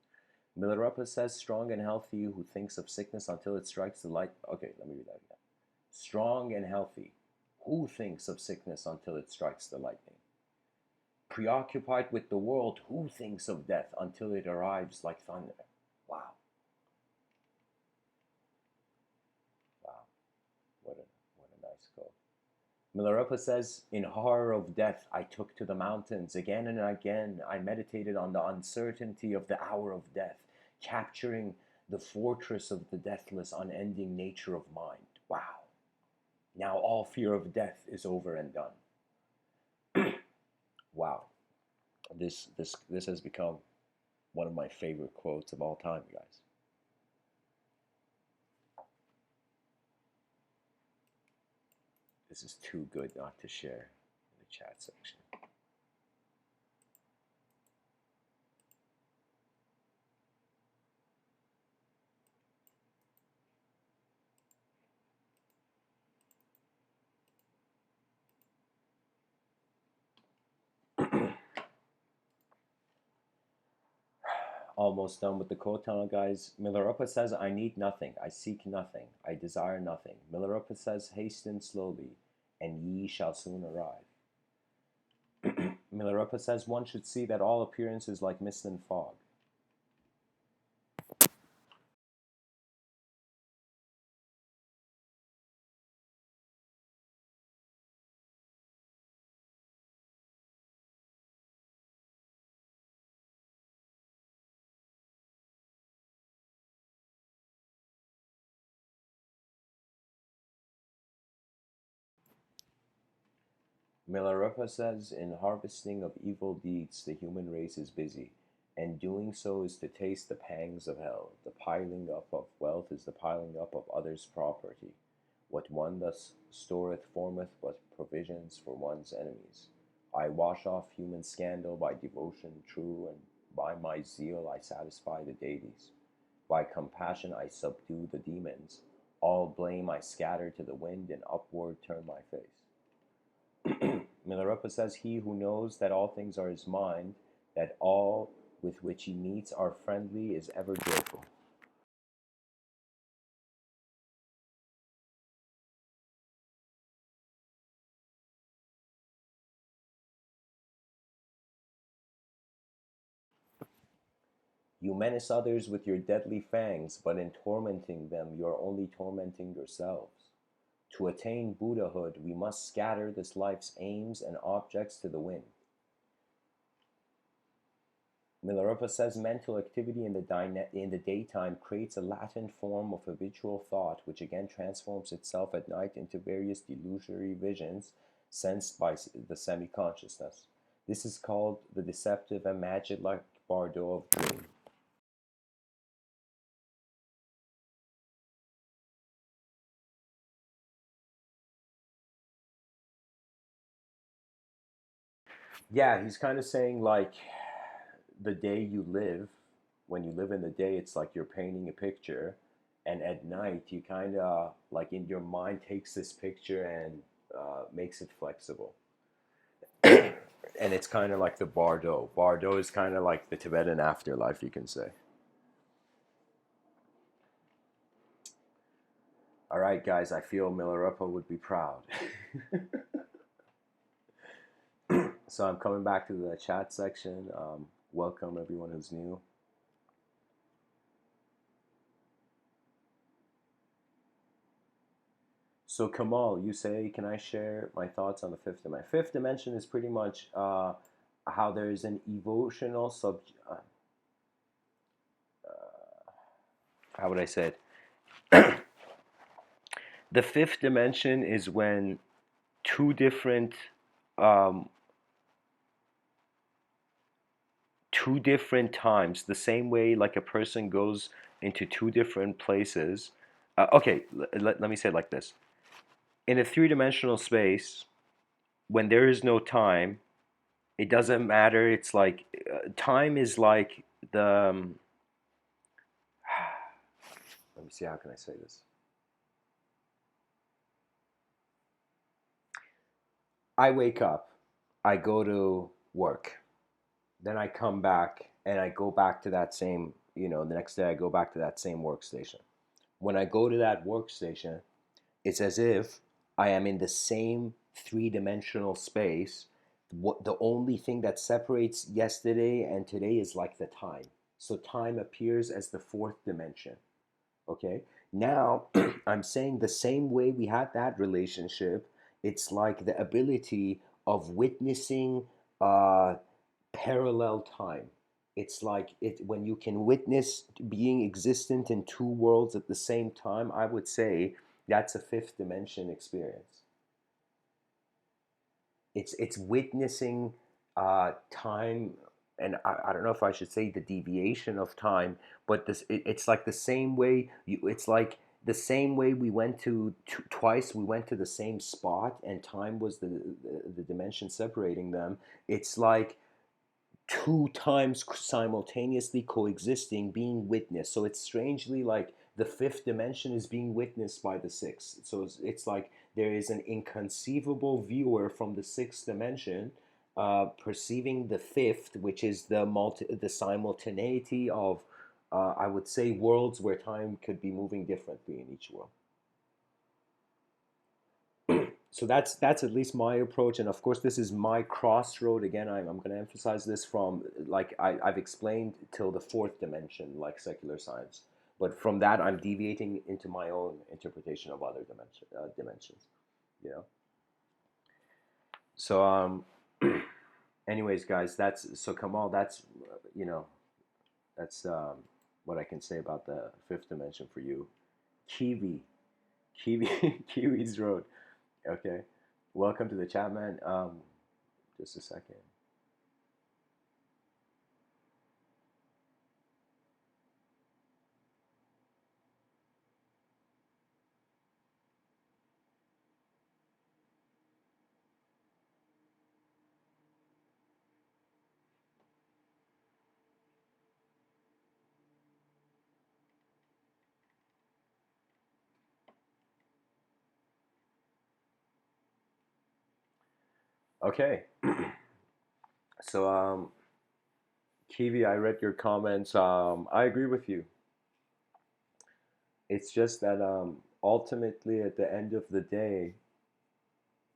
Milarepa says, strong and healthy who thinks of sickness until it strikes the light. Okay, let me read that again. Strong and healthy who thinks of sickness until it strikes the lightning. Preoccupied with the world, who thinks of death until it arrives like thunder? Wow. Wow. What a nice quote. Milarepa says, in horror of death, I took to the mountains. Again and again, I meditated on the uncertainty of the hour of death, capturing the fortress of the deathless, unending nature of mind. Wow. Now all fear of death is over and done. Wow. This has become one of my favorite quotes of all time, guys. This is too good not to share in the chat section. Almost done with the quote tunnel, guys. Milarepa says, I need nothing, I seek nothing, I desire nothing. Milarepa says, hasten slowly, and ye shall soon arrive. Milarepa says, one should see that all appearance is like mist and fog. Milarepa says, in harvesting of evil deeds, the human race is busy, and doing so is to taste the pangs of hell. The piling up of wealth is the piling up of others' property. What one thus storeth formeth but provisions for one's enemies. I wash off human scandal by devotion true, and by my zeal I satisfy the deities. By compassion I subdue the demons. All blame I scatter to the wind, and upward turn my face. Milarepa says, he who knows that all things are his mind, that all with which he meets are friendly, is ever joyful. You menace others with your deadly fangs, but in tormenting them you are only tormenting yourselves. To attain Buddhahood, we must scatter this life's aims and objects to the wind. Milarepa says mental activity in the daytime creates a latent form of habitual thought, which again transforms itself at night into various delusory visions sensed by the semi-consciousness. This is called the deceptive and magic-like bardo of dream. Yeah, he's kind of saying like the day you live, when you live in the day, it's like you're painting a picture, and at night you kind of like in your mind takes this picture and makes it flexible. And it's kind of like the Bardo. Bardo is kind of like the Tibetan afterlife, you can say. All right, guys, I feel Milarepa would be proud. So I'm coming back to the chat section. Welcome everyone who's new. So Kamal, you say, can I share my thoughts on the fifth dimension? Fifth dimension is pretty much how there is an emotional how would I say it? The fifth dimension is when two different um, two different times, the same way like a person goes into two different places. Okay, let me say it like this. In a three-dimensional space, when there is no time, it doesn't matter. It's like time is like the let me see, how can I say this? I wake up, I go to work, then I come back and I go back to that same, the next day I go back to that same workstation. When I go to that workstation, it's as if I am in the same three-dimensional space. What the only thing that separates yesterday and today is like the time. So time appears as the fourth dimension. Okay. Now I'm saying the same way we had that relationship, it's like the ability of witnessing uh, parallel time. It's like it when you can witness being existent in two worlds at the same time. I would say that's a fifth dimension experience. It's witnessing time, and I don't know if I should say the deviation of time, but it's like the same way it's like the same way we went twice we went to the same spot and time was the dimension separating them. It's like two times simultaneously coexisting, being witnessed. So it's strangely like the fifth dimension is being witnessed by the sixth. So it's like there is an inconceivable viewer from the sixth dimension perceiving the fifth, which is the simultaneity of, I would say, worlds where time could be moving differently in each world. So that's at least my approach, and of course this is my crossroad. Again, I'm going to emphasize this from like I've explained till the fourth dimension, like secular science, but from that I'm deviating into my own interpretation of other dimensions, you know. So anyways, guys, that's so Kamal, that's you know that's what I can say about the fifth dimension for you. Kiwi, Kiwi's Road. Okay, welcome to the chat, man. Just a second. Okay. So, Kiwi, I read your comments. I agree with you. It's just that ultimately, at the end of the day,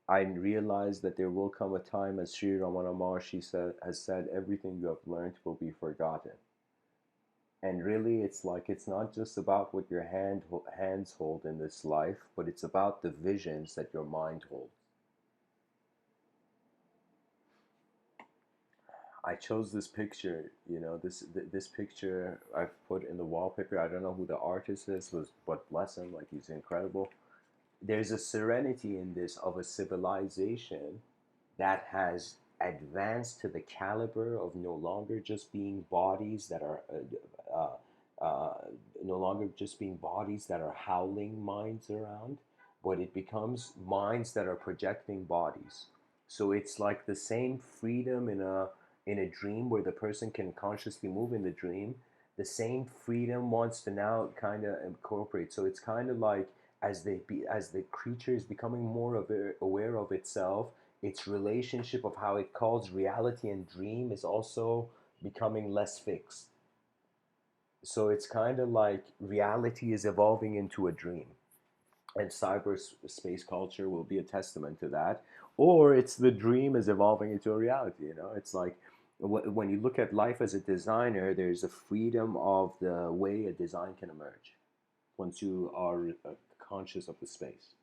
I realize that there will come a time, as Sri Ramana Maharshi has said, everything you have learned will be forgotten. And really, it's like it's not just about what your hands hold in this life, but it's about the visions that your mind holds. I chose this picture, this picture I've put in the wallpaper. I don't know who the artist is, but bless him, like he's incredible. There's a serenity in this of a civilization that has advanced to the caliber of no longer just being bodies that are no longer just being bodies that are howling minds around, but it becomes minds that are projecting bodies. So it's like the same freedom in a dream where the person can consciously move in the dream. The same freedom wants to now kind of incorporate. So it's kind of like as the creature is becoming more aware of itself, its relationship of how it calls reality and dream is also becoming less fixed. So it's kind of like reality is evolving into a dream, and cyberspace culture will be a testament to that. Or it's the dream is evolving into a reality. It's like when you look at life as a designer, there's a freedom of the way a design can emerge once you are conscious of the space.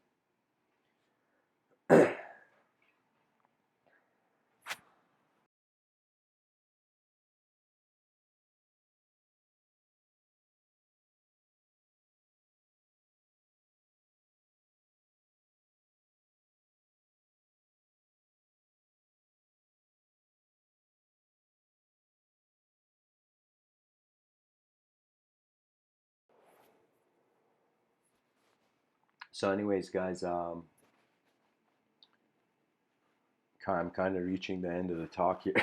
So, anyways, guys, I'm kind of reaching the end of the talk here.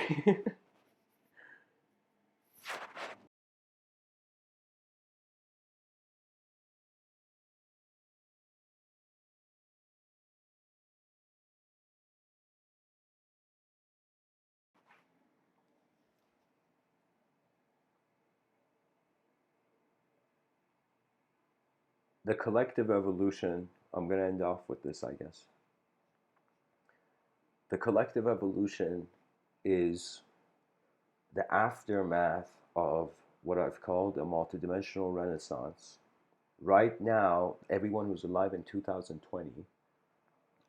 The collective evolution, I'm going to end off with this, I guess. The collective evolution is the aftermath of what I've called a multidimensional renaissance. Right now, everyone who's alive in 2020,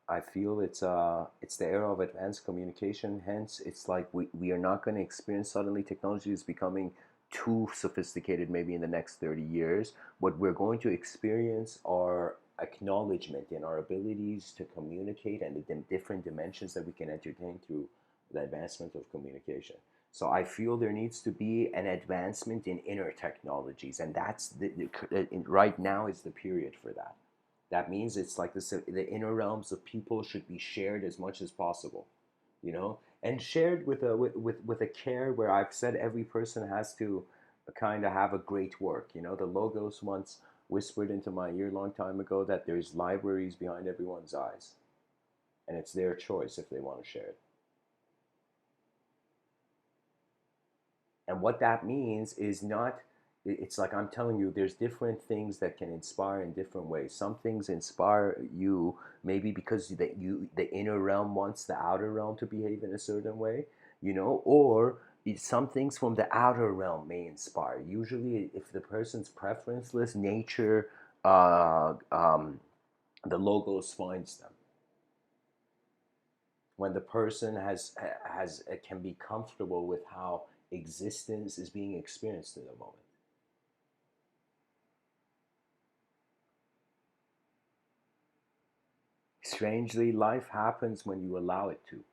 I feel it's the era of advanced communication. Hence, it's like we are not going to experience suddenly technology is becoming too sophisticated maybe in the next 30 years. What we're going to experience are acknowledgement in our abilities to communicate and the different dimensions that we can entertain through the advancement of communication. So I feel there needs to be an advancement in inner technologies, and that's right now is the period for that. That means it's like the inner realms of people should be shared as much as possible, and shared with a care where I've said every person has to kind of have a great work. The Logos once whispered into my ear a long time ago that there's libraries behind everyone's eyes, and it's their choice if they want to share it. And what that means is not, it's like I'm telling you, there's different things that can inspire in different ways. Some things inspire you maybe because the inner realm wants the outer realm to behave in a certain way, or some things from the outer realm may inspire. Usually, if the person's preferenceless nature, the Logos finds them. When the person has can be comfortable with how existence is being experienced in the moment. Strangely, life happens when you allow it to.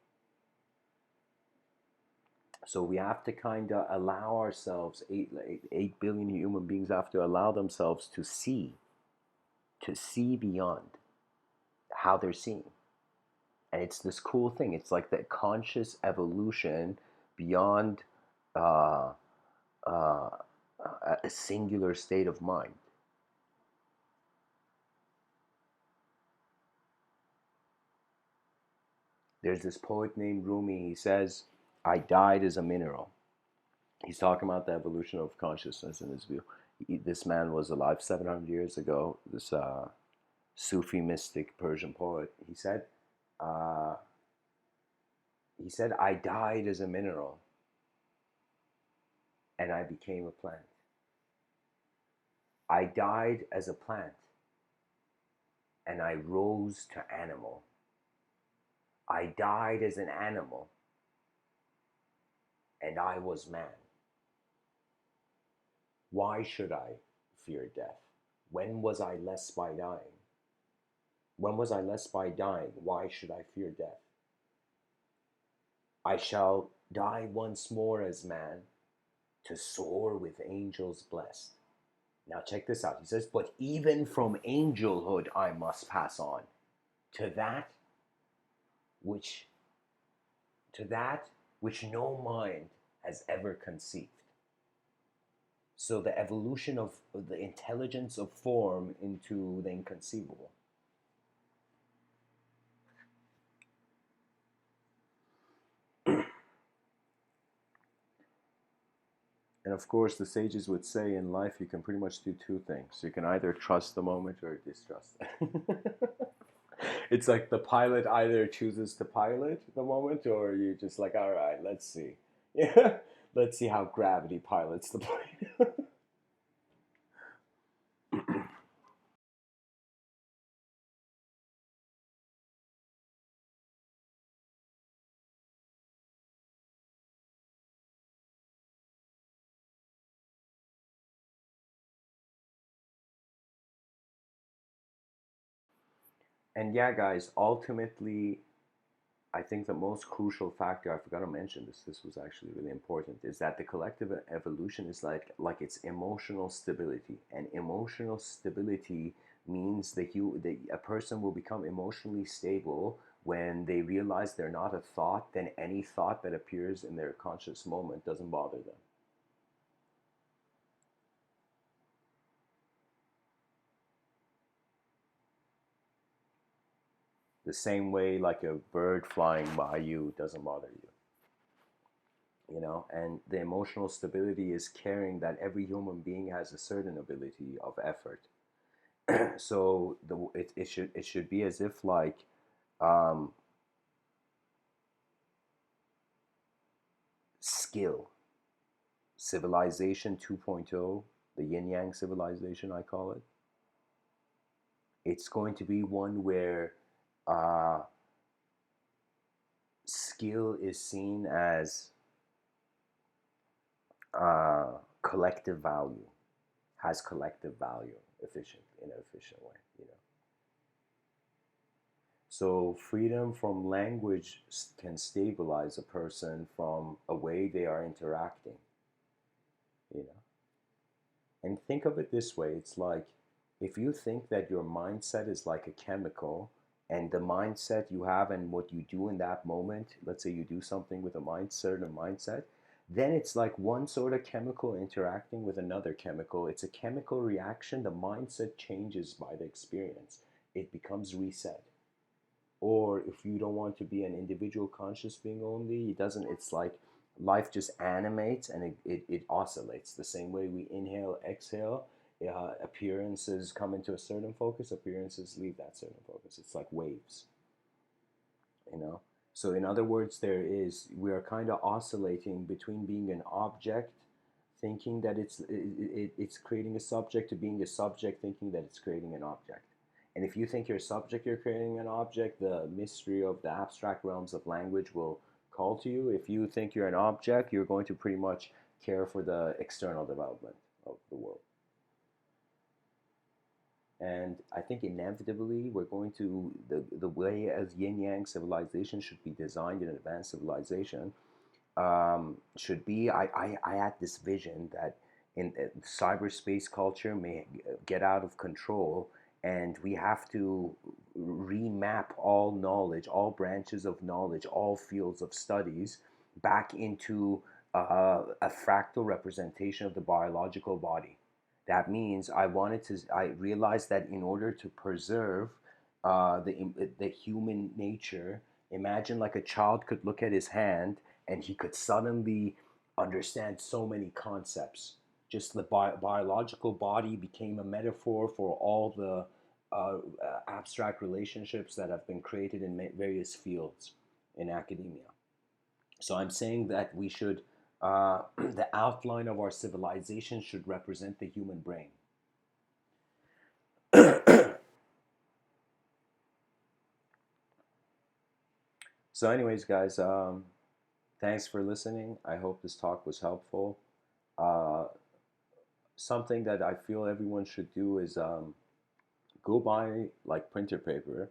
So we have to kind of allow ourselves, 8 billion human beings have to allow themselves to see beyond how they're seeing. And it's this cool thing. It's like that conscious evolution beyond uh, uh, a singular state of mind. There's this poet named Rumi. He says, I died as a mineral. He's talking about the evolution of consciousness in his view. This man was alive 700 years ago, this Sufi mystic Persian poet. Uh, he said, I died as a mineral and I became a plant. I died as a plant and I rose to animal. I died as an animal and I was man. Why should I fear death? When was I less by dying? When was I less by dying? Why should I fear death? I shall die once more as man to soar with angels blessed. Now check this out. He says, but even from angelhood I must pass on to that which to that which no mind has ever conceived. So the evolution of the intelligence of form into the inconceivable. And of course, the sages would say in life you can pretty much do two things. You can either trust the moment or distrust it. It's like the pilot either chooses to pilot the moment or you just like, all right, let's see. Yeah, let's see how gravity pilots the plane. And yeah, guys, ultimately, I think the most crucial factor, I forgot to mention this, this was actually really important, is that the collective evolution is like it's emotional stability. And emotional stability means a person will become emotionally stable when they realize they're not a thought, then any thought that appears in their conscious moment doesn't bother them. The same way like a bird flying by you doesn't bother you. You know, and the emotional stability is caring that every human being has a certain ability of effort. So it should be as if like um, skill civilization 2.0, the yin yang civilization I call it. It's going to be one where uh, skill is seen as uh, collective value, has collective value efficient in an efficient way, you know. So freedom from language can stabilize a person from a way they are interacting, you know. And think of it this way, it's like if you think that your mindset is like a chemical and the mindset you have and what you do in that moment, let's say you do something with a certain mindset, then it's like one sort of chemical interacting with another chemical. It's a chemical reaction. The mindset changes by the experience. It becomes reset. Or if you don't want to be an individual conscious being only, it doesn't, it's like life just animates and it oscillates the same way we inhale, exhale. Appearances come into a certain focus, appearances leave that certain focus. It's like waves, you know. So in other words, we are kind of oscillating between being an object thinking that it's creating a subject to being a subject thinking that it's creating an object. And if you think you're a subject, you're creating an object, the mystery of the abstract realms of language will call to you. If you think you're an object, you're going to pretty much care for the external development of the world. And I think inevitably we're going to, the way as yin yang civilization should be designed in advanced civilization should be, I had this vision that in cyberspace culture may get out of control and we have to remap all knowledge, all branches of knowledge, all fields of studies back into a fractal representation of the biological body. That means I realized that in order to preserve the human nature, imagine like a child could look at his hand and he could suddenly understand so many concepts. Just the biological body became a metaphor for all the abstract relationships that have been created in various fields in academia. So I'm saying that we should, the outline of our civilization should represent the human brain. So, anyways, guys, thanks for listening. I hope this talk was helpful. Uh, Something that I feel everyone should do is go buy like printer paper,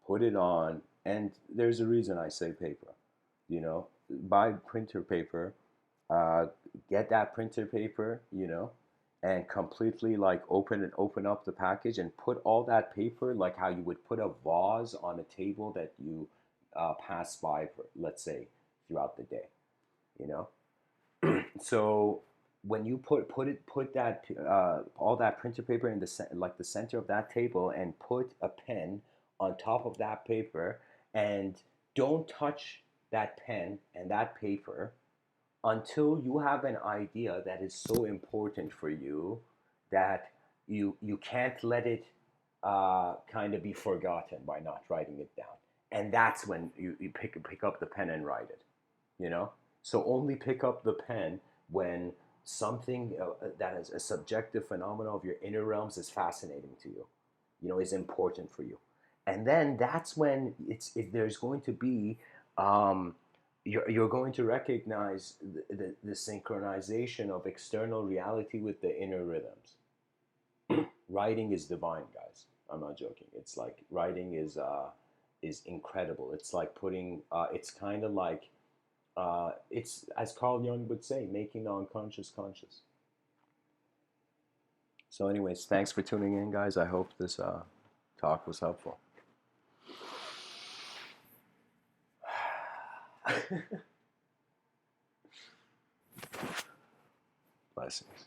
put it on, and there's a reason I say paper. You know, buy printer paper, uh, get that printer paper, you know, and completely like open up the package and put all that paper like how you would put a vase on a table that you pass by, for, let's say, throughout the day, you know. So when you put that all that printer paper in like the center of that table and put a pen on top of that paper and don't touch that pen and that paper until you have an idea that is so important for you that you can't let it kind of be forgotten by not writing it down. And that's when you pick up the pen and write it, you know? So only pick up the pen when something that is a subjective phenomenon of your inner realms is fascinating to you, is important for you. And then that's when there's going to be, you're going to recognize the synchronization of external reality with the inner rhythms. Writing is divine, guys. I'm not joking. It's like writing is incredible. It's like putting. It's kind of like it's, as Carl Jung would say, making the unconscious conscious. So, anyways, thanks for tuning in, guys. I hope this talk was helpful. Blessings.